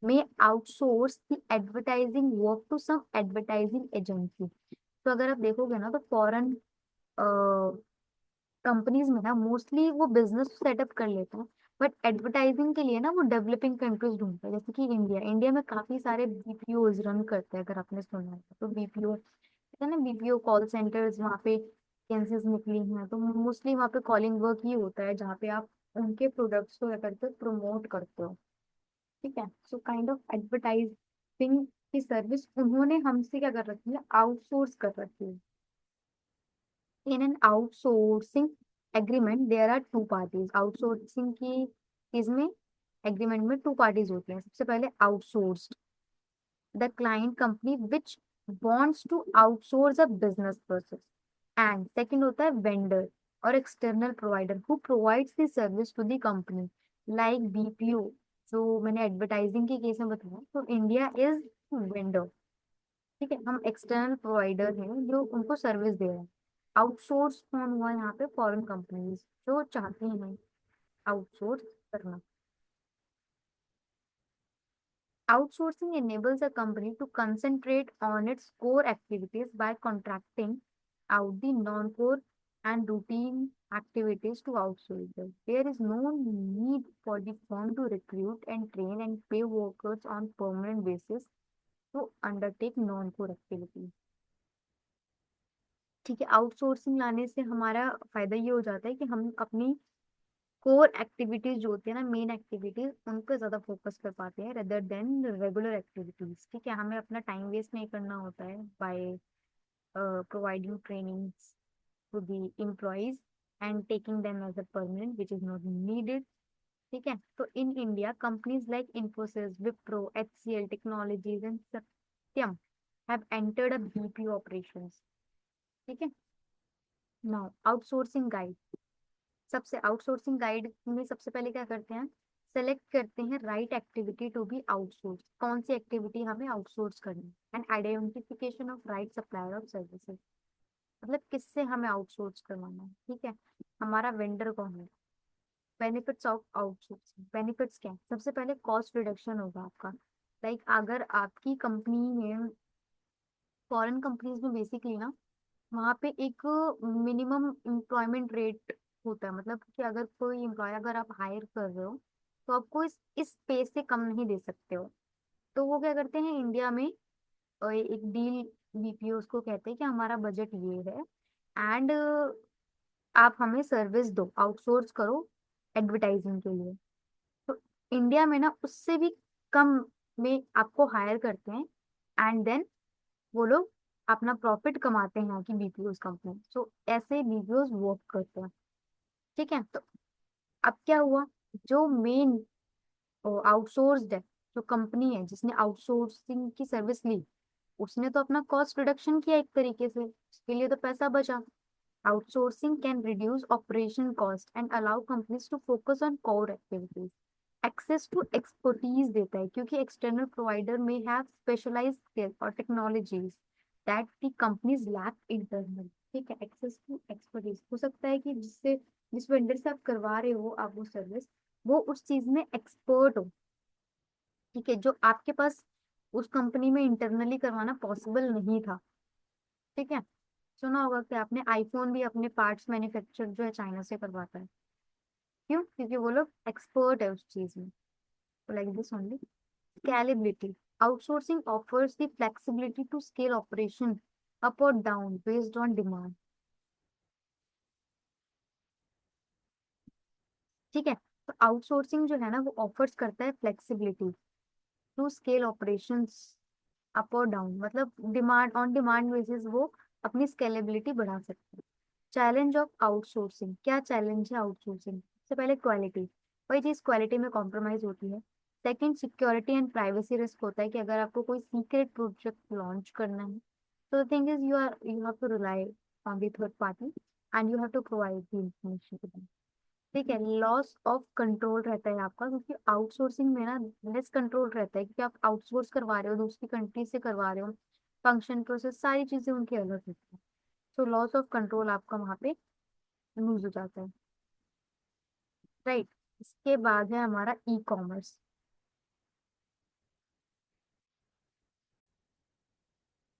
Speaker 1: may outsource the advertising work to some advertising agency। तो अगर आप देखोगे ना तो फॉरेन कंपनीज में ना मोस्टली वो बिजनेस सेटअप कर लेता है, बट एडवर्टाइजिंग के लिए ना वो डेवलपिंग कंट्रीज ढूंढता है। जैसे कि इंडिया में काफी सारे बीपीओज रन करते हैं, अगर आपने सुना है तो बीपीओ है ना, बीपीओ कॉल सेंटर्स, वहाँ पे वैकेंसीज निकली हैं, तो मोस्टली वहाँ पे कॉलिंग वर्क ही होता है जहाँ पे आप उनके प्रोडक्ट्स को क्या करते हो, प्रमोट करते हो, ठीक है। सो काइंड ऑफ एडवर्टाइजिंग की सर्विस उन्होंने हमसे क्या कर रखी है, आउटसोर्स कर रखी है। In an outsourcing agreement there are two parties. Outsourcing की चीज में, एग्रीमेंट में टू पार्टीज होती हैं। सबसे पहले outsourced, the client company which wants to outsource a business process, and second होता है vendor और external provider who provides the service to the company like BPO। जो मैंने एडवर्टाइजिंग के केस में बताया, तो इंडिया इज वेंडर, ठीक है। हम एक्सटर्नल प्रोवाइडर हैं जो उनको सर्विस दे रहे हैं। आउटसोर्स कौन हुआ यहाँ पे? फॉरेन कंपनीज जो चाहती हैं आउटसोर्स करना। Outsourcing enables a company to concentrate on its core activities by contracting out the non-core and routine activities to outsourcers. There is no need for the firm to recruit and train and pay workers on permanent basis to undertake non-core activities। ठीक है, आउटसोर्सिंग लाने से हमारा फायदा ये हो जाता है कि हम अपनी कोर एक्टिविटीज जो होती है ना, मेन एक्टिविटीज, उन पे ज्यादा फोकस कर पाते हैं रेदर देन रेगुलर एक्टिविटीज। ठीक है, हमें अपना टाइम वेस्ट नहीं करना होता है by providing trainings to the employees and taking them as a permanent which is not needed. ठीक है, तो in India companies like Infosys, Wipro, HCL technologies and Satyam have entered a BPO operations. ठीक है, नाउ आउटसोर्सिंग गाइड। सबसे आउटसोर्सिंग गाइड में सबसे पहले क्या करते हैं, सेलेक्ट करते हैं right activity to be outsource, कौन सी एक्टिविटी हमें आउटसोर्स करनी है, and identification of right supplier of services, मतलब किससे हमें आउटसोर्स करवाना है। ठीक है, हमारा वेंडर कौन है। बेनिफिट्स ऑफ आउटसोर्सिंग, बेनिफिट्स क्या है, सबसे पहले कॉस्ट रिडक्शन होगा आपका। लाइक अगर आपकी कंपनी में, फॉरेन कंपनीज में बेसिकली ना, वहाँ पे एक मिनिमम एम्प्लॉयमेंट रेट होता है, मतलब कि अगर कोई एम्प्लॉय अगर आप हायर कर रहे हो तो आपको इस पे से कम नहीं दे सकते हो। तो वो क्या करते हैं इंडिया में, एक डील, बीपीओ उसको कहते हैं कि हमारा बजट ये है, एंड आप हमें सर्विस दो, आउटसोर्स करो एडवर्टाइजिंग के लिए। तो इंडिया में ना उससे भी कम में आपको हायर करते हैं, एंड देन वो लोग अपना प्रॉफिट कमाते हैं यहाँ की बीपीओ कंपनी। सो ऐसे बीपीओ वर्क करते हैं। ठीक है, तो अब क्या हुआ, जो मेन आउटसोर्स्ड है, जो कंपनी है जिसने आउटसोर्सिंग की सर्विस ली, उसने तो अपना कॉस्ट रिडक्शन किया एक तरीके से, उसके लिए तो पैसा बचा। Outsourcing can reduce operation cost and allow companies to focus on core activities. Access to expertise देता है, क्योंकि एक्सटर्नल प्रोवाइडर में हैव स्पेशलाइज्ड स्किल और technologies that the companies lack internal. ठीक है, एक्सेस टू एक्सपर्टीज हो सकता है कि जिससे, जिस वेंडर से आप करवा रहे हो आप वो सर्विस, वो उस चीज में एक्सपर्ट हो। ठीक है, जो आपके पास उस कंपनी में इंटरनली करवाना पॉसिबल नहीं था। ठीक है, सुना होगा कि आपने आईफोन भी अपने पार्ट्स मैन्युफैक्चर जो है चाइना से करवाता है। क्यों, क्योंकि वो लोग एक्सपर्ट है उस चीज में। Like this only. Scalability. Outsourcing offers the flexibility to scale operation up or down based on demand. ठीक है, तो आउटसोर्सिंग जो है ना वो ऑफर्स करता है flexibility to scale operations up और डाउन, मतलब डिमांड, ऑन डिमांड बेसिस वो अपनी स्केलेबिलिटी बढ़ा सकते हैं। चैलेंज ऑफ आउटसोर्सिंग, क्या चैलेंज है आउटसोर्सिंग, सबसे पहले क्वालिटी, वही चीज क्वालिटी में कॉम्प्रोमाइज होती है। Second, security and privacy risk होता है कि अगर आपको कोई सीक्रेट प्रोजेक्ट लॉन्च करना है, तो the thing is you have to rely on the third party and you have to provide the information to them. ठीक है, लॉस ऑफ कंट्रोल रहता है आपका, क्योंकि आउटसोर्सिंग में ना लेस कंट्रोल रहता है, क्योंकि आप आउटसोर्स करवा रहे हो, दूसरी कंट्री से करवा रहे हो, फंक्शन प्रोसेस सारी चीजें उनकी अलग होती है। तो लॉस ऑफ कंट्रोल आपका वहाँ पे लूज हो जाता है। राइट, इसके बाद है हमारा ई कॉमर्स।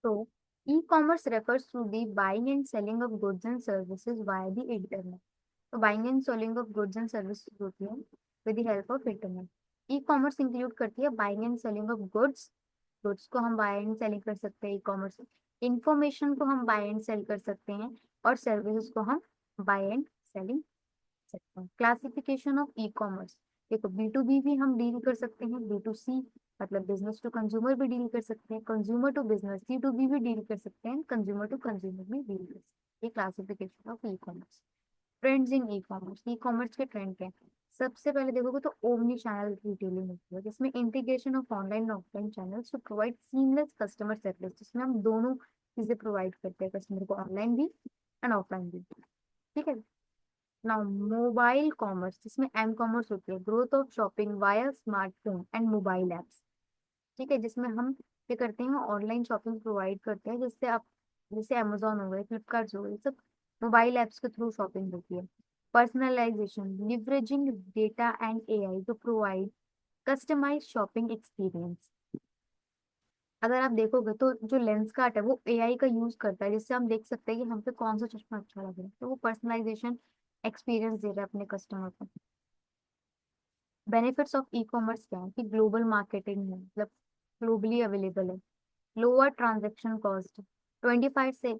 Speaker 1: तो e commerce refers to the buying and selling of goods and services via the internet. तो buying and selling of goods and services होती है with the help of internet. E commerce include करती है buying and selling of goods, goods को हम बाय एंड सेलिंग कर सकते हैं ई कॉमर्स, इंफॉर्मेशन को हम बाय एंड सेल कर सकते हैं, और सर्विसेज को हम बाय एंड सेलिंग सकते हैं। क्लासिफिकेशन ऑफ ई कॉमर्स, देखो बी टू बी भी हम डील कर सकते हैं, बी टू सी मतलब बिजनेस टू कंज्यूमर भी डील कर सकते हैं, consumer to business, C to B भी डील कर सकते हैं, कंज्यूमर टू कंज्यूमर भी डील कर सकते हैं। ये classification of e commerce. Trends in e commerce, e commerce के ट्रेंड क्या है। सबसे पहले देखोगे तो ओमनी चैनल रिटेलिंग होती है, जिसमें integration of online and offline channels to provide seamless customer service, जिसमें हम दोनों चीजें प्रोवाइड करते हैं कस्टमर को, ऑनलाइन भी एंड ऑफलाइन भी। ठीक है, नाउ मोबाइल कॉमर्स, जिसमें एम कॉमर्स होती है, growth of shopping via smartphone and mobile apps. ठीक है, जिसमें हम क्या करते हैं, ऑनलाइन शॉपिंग प्रोवाइड करते हैं, जिससे आप, जैसे अमेजोन हो गए, फ्लिपकार्ट हो गए, सब मोबाइल एप्स के थ्रू शॉपिंग होती है। Personalisation, leveraging data and AI to provide customise shopping experience. अगर आप देखोगे तो जो लेंस कार्ट है वो एआई का यूज करता है, जिससे हम देख सकते हैं कि हम पे कौन सा चश्मा अच्छा लग रहा है, तो वो पर्सनलाइजेशन एक्सपीरियंस दे रहा है अपने कस्टमर को। बेनिफिट्स ऑफ ई कॉमर्स क्या है कि ग्लोबल मार्केटिंग है, मतलब ग्लोबली अवेलेबल है, लोअर ट्रांजेक्शन कॉस्ट, 25 से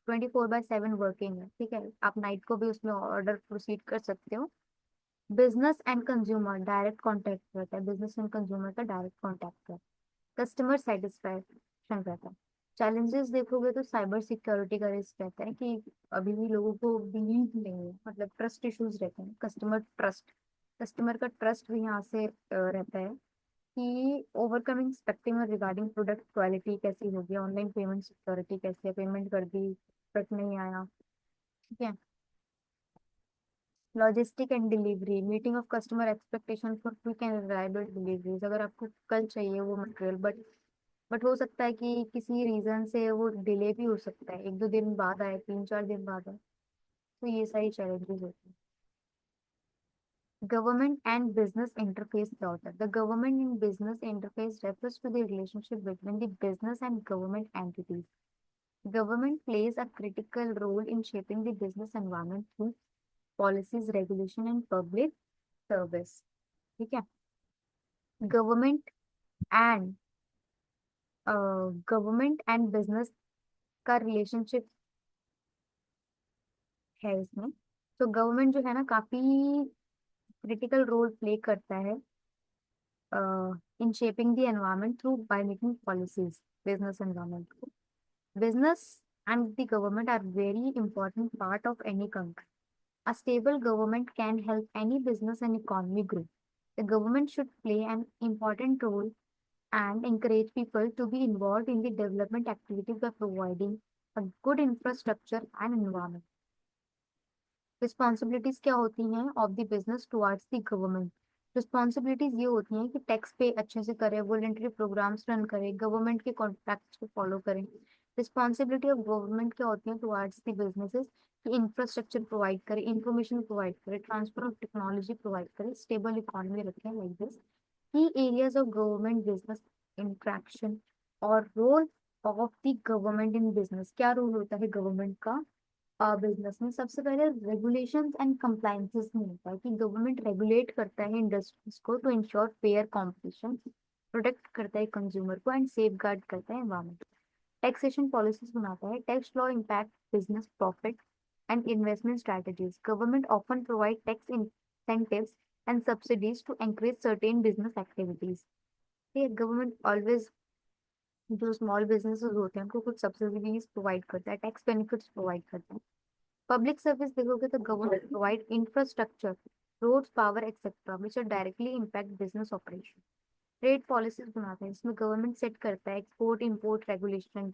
Speaker 1: 24/7 वर्किंग है। ठीक है, आप नाइट को भी उसमें ऑर्डर प्रोसीड कर सकते हो, business and consumer direct contact रहता है, बिजनेस एंड कंज्यूमर का डायरेक्ट कॉन्टेक्ट है। कस्टमर सेटिस्फैक्शन रहता है। चैलेंजेस देखोगे तो साइबर सिक्योरिटी का रिस्क रहता है कि अभी भी लोगों को बिलीव नहीं है, मतलब ट्रस्ट इश्यूज रहते हैं, कस्टमर ट्रस्ट, कस्टमर का ट्रस्ट भी यहाँ से रहता है कि ओवरकमिंग स्पेक्टिंग रिगार्डिंग प्रोडक्ट क्वालिटी कैसी होगी, ऑनलाइन पेमेंट सिक्योरिटी कैसी है, पेमेंट कर दी बट नहीं आया, ठीक है। Logistic and delivery, meeting of customer expectation for quick and reliable deliveries, अगर आपको कल चाहिए वो मटेरियल बट हो सकता है कि किसी रीजन से वो डिले भी हो सकता है, 1-2 दिन बाद आए, 3-4 दिन बाद आए, तो ये सारी चैलेंजेस होती है। गवर्नमेंट एंड बिजनेस इंटरफेस क्या होता है? The government and business interface refers to the relationship between the business and government entities. Government plays a critical role in shaping the business environment through policies, regulation, and public service. ठीक है। Government and government and business का रिलेशनशिप है इसमें। तो गवर्नमेंट जो है ना, काफी क्रिटिकल रोल प्ले करता है in shaping the environment through by making policies, business environment को। Business and the government are very important part of any country. A stable government can help any business and economy grow. The government should play an important role and encourage people to be involved in the development activities by providing a good infrastructure and environment. Responsibilities क्या होती हैं of the business towards the government? Responsibilities ये होती हैं कि टैक्स पे अच्छे से करे, वॉलेंटरी प्रोग्राम्स रन करे, गवर्नमेंट के कॉन्ट्रैक्ट्स को फॉलो करें। रिस्पॉन्सिबिलिटी ऑफ गवर्नमेंट क्या होती है टुवर्ड्स द बिजनेसेस? कि इंफ्रास्ट्रक्चर प्रोवाइड करे, इंफॉर्मेशन प्रोवाइड करे, ट्रांसफर ऑफ टेक्नोलॉजी प्रोवाइड करे, स्टेबल इकोनॉमी रखें, लाइक दिस। की areas of government business interaction और role of the government in business, क्या रोल होता है गवर्नमेंट का बिजनेस में? सबसे पहले रेगुलेशंस एंड कंप्लायंसेस में होता है कि गवर्नमेंट रेगुलेट करता है इंडस्ट्रीज को to ensure fair competition, protect करता है कंज्यूमर को एंड सेफ गार्ड करता है एनवायरमेंट। टैक्सेशन पॉलिसीज बनाता है, tax law impact business profit and investment strategies. Government often provide tax incentives and subsidies to encourage certain business activities. Government always जो स्मॉल बिजनेसेस होते हैं उनको कुछ सब्सिडीज प्रोवाइड करता है, टैक्स बेनिफिट्स प्रोवाइड करता है। पब्लिक सर्विस देखोगे तो government provide infrastructure, roads, power etcetera which are directly impact business operation. Trade policies बनाता है, इसमें गवर्नमेंट सेट करता है export import regulation,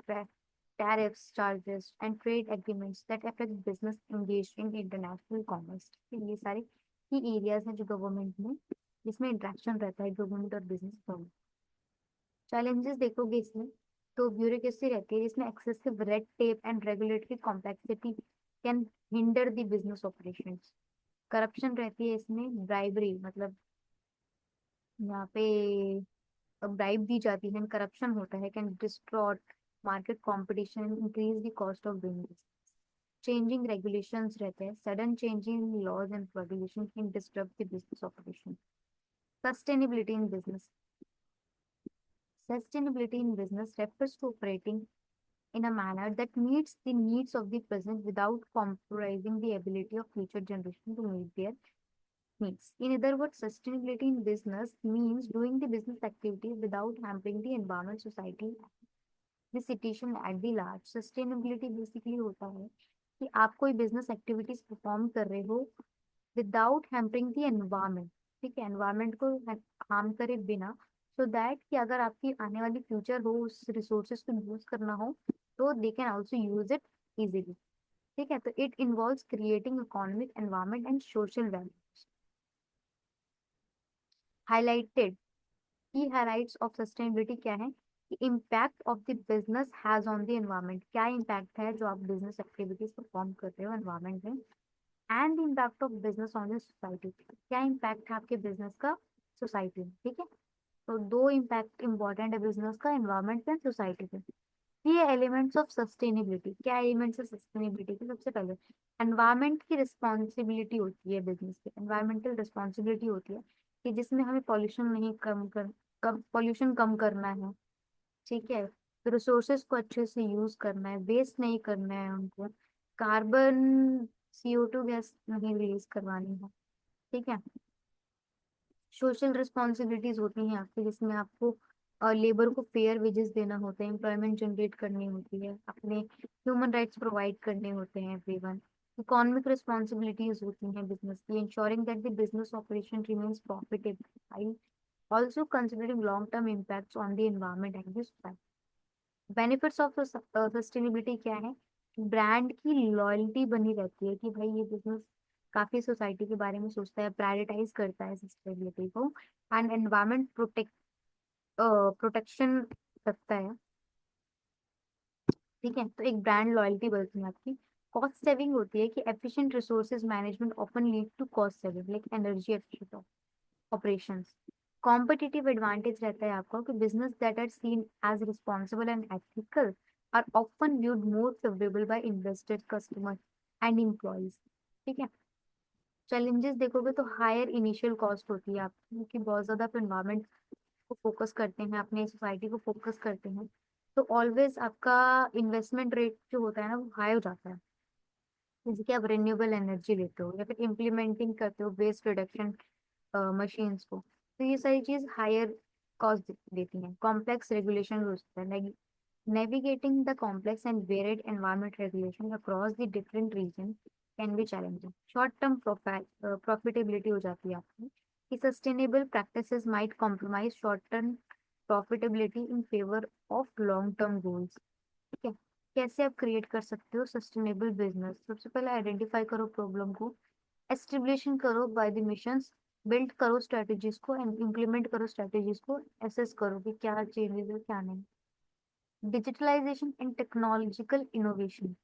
Speaker 1: tariffs, charges and trade agreements that affect business engage in international commerce. ये सारे की एरियाज हैं जो गवर्नमेंट में, जिसमें इंटरेक्शन रहता है गवर्नमेंट और बिजनेस। चैलेंजेस देखोगे इसमें तो ब्यूरोक्रेसी रहती है, जिसमें excessive red tape and regulatory complexity can hinder the business operations. Corruption रहती है इसमें, ब्राइबरी मतलब यहाँ पे ब्राइब दी जाती है, करप्शन होता है, can distort market competition, increase the cost of doing business. Changing regulations रहते हैं, sudden changing laws and regulation can disturb the business operation. Sustainability in business, sustainability in business refers to operating in a manner that meets the needs of the present without compromising the ability of future generation to meet their needs. In other words, sustainability in business means doing the business activities without hampering the environment, society, the situation at the large. Sustainability basically होता है कि आप कोई business activities perform कर रहे हो विदाउट हैम्परिंग द एनवायरमेंट, ठीक है, एनवायरमेंट को हार्म करे बिना, सो दैट कि अगर आपकी आने वाली फ्यूचर हो उस रिसोर्सेज को यूज करना हो तो they can also use it easily. ठीक है, तो it involves creating economic environment and social values. Highlighted की हाइलाइट्स ऑफ सस्टेनेबिलिटी क्या है? कि impact of the business has on the environment, क्या इम्पैक्ट है जो आप बिजनेस एक्टिविटीज परफॉर्म कर रहे हो एनवायरमेंट में। And the impact of business on the society, क्या इम्पैक्ट है आपके बिजनेस का सोसाइटी में, ठीक है। तो दो इम्पैक्ट इंपॉर्टेंट है बिजनेस का, एनवायरमेंट पे, सोसाइटी पे। ये एलिमेंट्स ऑफ सस्टेनेबिलिटी, क्या एलिमेंट्स है सस्टेनेबिलिटी के? सबसे पहले एनवायरमेंट की रिस्पॉन्सिबिलिटी होती है, बिजनेस की एनवायरमेंटल रिस्पॉन्सिबिलिटी होती है कि जिसमें हमें पॉल्यूशन नहीं कम पॉल्यूशन कम करना है, ठीक है। रिसोर्सेज को अच्छे से यूज करना है, वेस्ट नहीं करना है उनको, कार्बन CO2 गैस नहीं रिलीज करवानी है, ठीक है। सोशल रिस्पॉन्सिबिलिटीज होती हैं आपकी, जिसमें आपको लेबर को फेयर वेजेस देना होता है, एम्प्लॉयमेंट जनरेट करनी होती है, अपने ह्यूमन राइट्स प्रोवाइड करने होते हैं एवरीवन। इकोनॉमिक रिस्पॉन्सिबिलिटीज होती हैं बिजनेस की, ensuring that the business operation remains profitable, also considering long-term impacts on the environment and the society. Benefits of sustainability क्या है? ब्रांड की लॉयल्टी बनी रहती है कि भाई ये बिजनेस काफी सोसाइटी के बारे में सोचता है, प्रायोरिटाइज करता है सस्टेनेबिलिटी को, एंड एनवायरमेंट प्रोटेक्शन रखता है। ठीक है, तो एक ब्रांड लॉयल्टी बढ़ती है आपकी। कॉस्ट सेविंग होती है कि efficient resources management often lead to cost saving, like energy efficient operations. Competitive advantage रहता है आपका कि business that are seen as responsible and ethical are often viewed more favorable by investors, customers and employees. ठीक है। challenges देखोगे तो हायर इनिशियल कॉस्ट होती है आपकी, क्योंकि बहुत ज्यादा आप एनवायरमेंट को फोकस करते हैं, अपने सोसाइटी को फोकस करते हैं, तो ऑलवेज आपका इन्वेस्टमेंट रेट जो होता है ना वो हाई हो जाता है। जैसे कि आप रिन्यूएबल एनर्जी लेते हो या फिर इम्प्लीमेंटिंग करते हो वेस्ट रिडक्शन मशीन्स को, तो ये सारी चीज हायर कॉस्ट देती हैं। कॉम्प्लेक्स रेगुलेशन होता है, navigating the complex and varied environment regulation across the different region can be challenging. Short term profitability हो जाती है आपकी, कि sustainable practices might compromise short term profitability in favour of long term goals. ठीक है। कैसे आप क्रिएट कर सकते हो सस्टेनेबल बिजनेस? सबसे पहले आइडेंटिफाई करो प्रॉब्लम को, एस्टिब्लिशन करो बाय द मिशंस, बिल्ड करो स्ट्रेटजीज को एंड इम्प्लीमेंट करो स्ट्रेटजीज को, एसेस करो कि क्या चेंजेस है क्या नहीं। Digitalisation and technological innovation.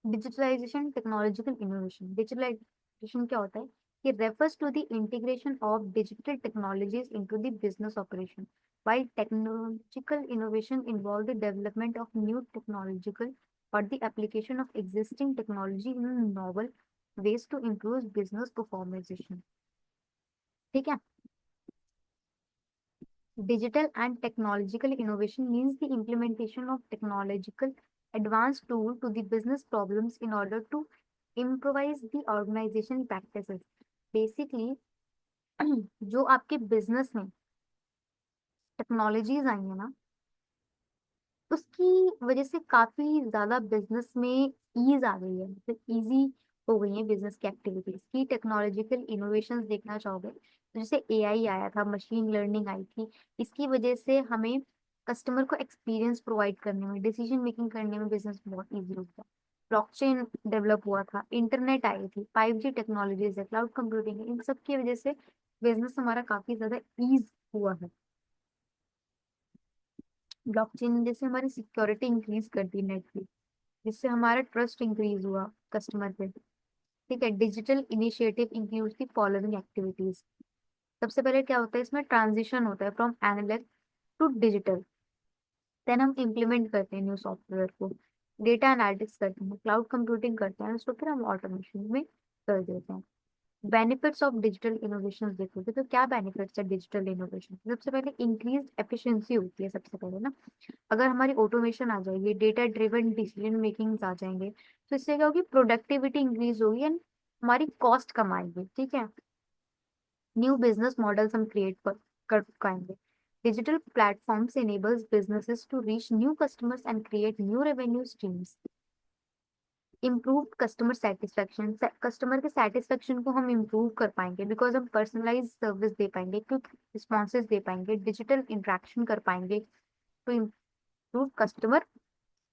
Speaker 1: Digitalisation technological innovation, digitalisation क्या होता है? कि refers to the integration of digital technologies into the business operation, while technological innovation involve the development of new technological or the application of existing technology in novel ways to improve business performance। ठीक है। Digital and technological innovation means the implementation of technological advanced tool to the business problems in order to improvise the organization practices। Basically, जो आपके बिजनेस में टेक्नोलॉजीज आई है ना, उसकी वजह से काफी ज्यादा बिजनेस में ईज आ गई है, मतलब इजी हो गई है बिजनेस की एक्टिविटीज की। टेक्नोलॉजिकल इनोवेशंस देखना चाहोगे तो जैसे एआई आया था, मशीन लर्निंग आई थी, इसकी वजह से हमें कस्टमर को एक्सपीरियंस प्रोवाइड करने में, डिसीजन मेकिंग करने में बिजनेस बहुत ईजी हो गया। ब्लॉकचेन डेवलप हुआ था, इंटरनेट आई थी, 5G टेक्नोलॉजीज है, क्लाउड कंप्यूटिंग है, इन सब की वजह से बिजनेस हमारा काफी ज्यादा ईज हुआ है। ब्लॉकचेन जैसे हमारी सिक्योरिटी इंक्रीज कर दी नेट की, जिससे हमारा ट्रस्ट इंक्रीज हुआ कस्टमर पे। ठीक है। Digital initiative include the following activities. सबसे पहले क्या होता है, इसमें ट्रांजिशन होता है from analog to digital, then हम इम्प्लीमेंट करते हैं न्यू सॉफ्टवेयर को, डेटा एनालिटिक्स करते हैं, क्लाउड कंप्यूटिंग करते हैं, उसको फिर हम ऑटोमेशन में कर देते हैं। बेनिफिट्स ऑफ डिजिटल इनोवेशन देखोगे तो क्या बेनिफिट्स है डिजिटल इनोवेशन? सबसे पहले इंक्रीज एफिशिएंसी होती है सबसे पहले ना। अगर हमारी ऑटोमेशन आ जाएगी, डेटा ड्रिवन डिसीजन मेकिंग आ जाएंगे, तो इससे क्या होगी, प्रोडक्टिविटी इंक्रीज होगी एंड हमारी कॉस्ट कम आएगी। ठीक है। न्यू बिजनेस मॉडल्स हम क्रिएट कर पाएंगे। Digital platforms enables businesses to reach new customers and create new revenue streams। Improve customer satisfaction, customer के सेटिस्फेक्शन को हम इम्प्रूव कर पाएंगे, बिकॉज हम पर्सनलाइज सर्विस दे पाएंगे, क्विक रिस्पॉन्सेज दे पाएंगे, डिजिटल इंटरेक्शन कर पाएंगे, तो improve customer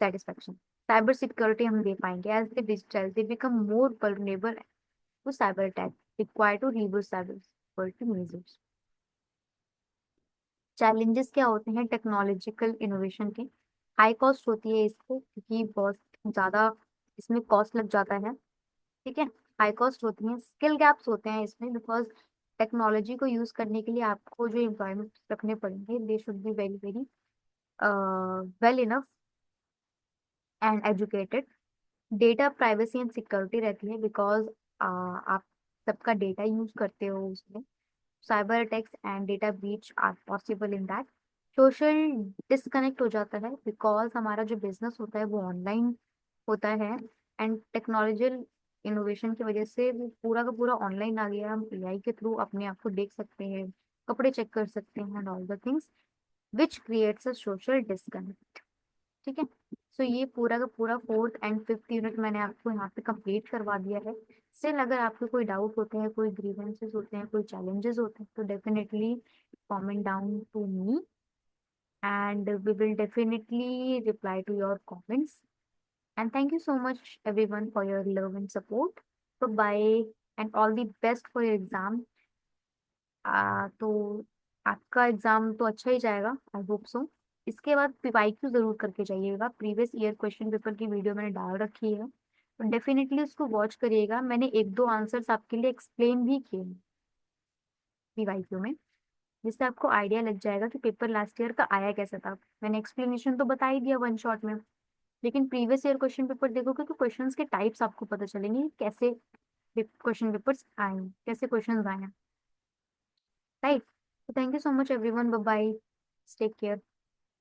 Speaker 1: satisfaction। Cyber security हम दे पाएंगे, as the digital they become more vulnerable to cyber attack, require to reverse cyber security measures. Challenges क्या होते हैं टेक्नोलॉजिकल इनोवेशन के? हाई कॉस्ट होती है इसको, क्योंकि बहुत ज्यादा इसमें कॉस्ट लग जाता है। ठीक है। हाई कॉस्ट होती है, स्किल गैप्स होते हैं इसमें, बिकॉज टेक्नोलॉजी को यूज करने के लिए आपको जो एम्प्लॉयमेंट रखने पड़ेंगे, they should be very very well enough and educated. Data privacy and security रहती है, बिकॉज आप सबका डेटा यूज करते हो उसमें। Cyber attacks and data breach are possible in that. Social disconnect हो जाता है, बिकॉज हमारा जो बिजनेस होता है वो ऑनलाइन होता है, एंड टेक्नोलॉजिकल इनोवेशन की वजह से वो पूरा का पूरा ऑनलाइन आ गया। हम एआई के थ्रू अपने आप को देख सकते हैं, कपड़े चेक कर सकते हैं and all the things which creates a social disconnect. ठीक है। सो ये पूरा का पूरा फोर्थ एंड फिफ्थ यूनिट मैंने आपको यहाँ पे कंप्लीट करवा दिया है। स्टिल अगर आपको कोई डाउट होते हैं, कोई ग्रीवेंसेस होते हैं, कोई चैलेंजेस होते हैं, तो definitely comment down to me and we will definitely reply to your comments. And thank you so much, everyone, for your love and support. Bye bye, and all the best for your exam. तो आपका एग्जाम तो अच्छा ही जाएगा, आई होप सो। इसके बाद पीवाईक्यू जरूर करके जाइएगा। प्रीवियस ईयर क्वेश्चन पेपर की वीडियो मैंने डाल रखी है, तो डेफिनेटली उसको वॉच करिएगा। मैंने एक दो आंसर्स आपके लिए एक्सप्लेन भी किए हैं पीवाईक्यू में, जिससे आपको आइडिया लग जाएगा कि पेपर लास्ट ईयर का आया कैसा था। मैंने एक्सप्लेनेशन तो बता ही दिया वन शॉट में, लेकिन प्रीवियस ईयर क्वेश्चन पेपर देखोगे तो क्वेश्चंस के टाइप्स आपको पता चलेंगे कि कैसे क्वेश्चन पेपर्स आए हैं, कैसे क्वेश्चंस आए हैं। Right. Thank you so much everyone, bye bye, take care.